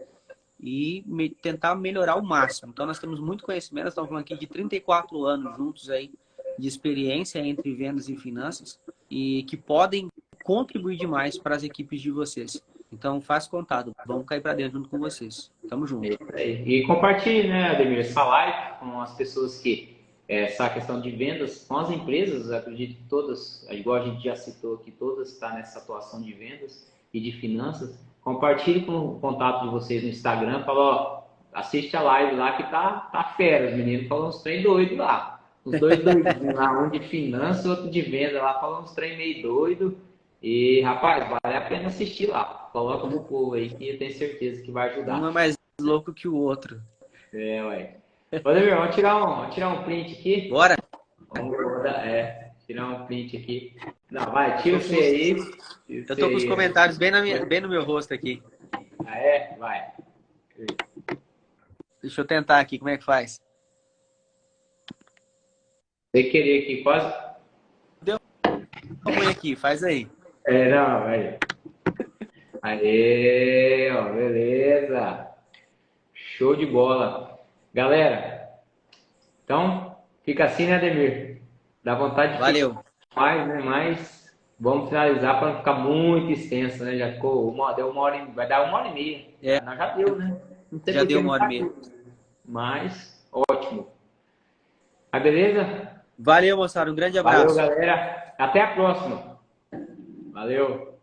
e tentar melhorar o máximo. Então, nós temos muito conhecimento, nós estamos falando aqui de 34 anos juntos aí de experiência entre vendas e finanças e que podem contribuir demais para as equipes de vocês. Então, faça contato. Vamos cair para dentro junto com vocês. Tamo junto. E compartilhe, né, Ademir, essa live com as pessoas que, essa questão de vendas, com as empresas, acredito que todas, igual a gente já citou aqui, todas estão nessa atuação de vendas e de finanças. Compartilhe com o contato de vocês no Instagram, fala, ó, assiste a live lá que tá fera, os meninos falam uns trem doidos lá. Os dois doidinhos lá, um de finanças e outro de venda lá, falam uns trem meio doido. E, rapaz, vale a pena assistir lá. Coloca no povo aí que eu tenho certeza que vai ajudar. Um é mais louco que o outro. Ué. Ademir, vamos tirar um print aqui. Bora? Vamos tirar um print aqui. Não, vai, tira você aí. Eu tô com os comentários bem no meu rosto aqui. Ah, é? Vai. Deixa eu tentar aqui, como é que faz? Sem querer aqui, quase. Deu ruim aqui, faz aí. Não, aí. Aê, ó, beleza. Show de bola. Galera, então, fica assim, né, Ademir? Dá vontade de Valeu. mais, né? Mas vamos finalizar para não ficar muito extenso, né? Já ficou deu uma hora, vai dar 1h30. Já deu, né? Não sei Já deu 1h30. Mas, ótimo. Tá beleza? Valeu, moçada. Um grande abraço. Valeu, galera. Até a próxima. Valeu.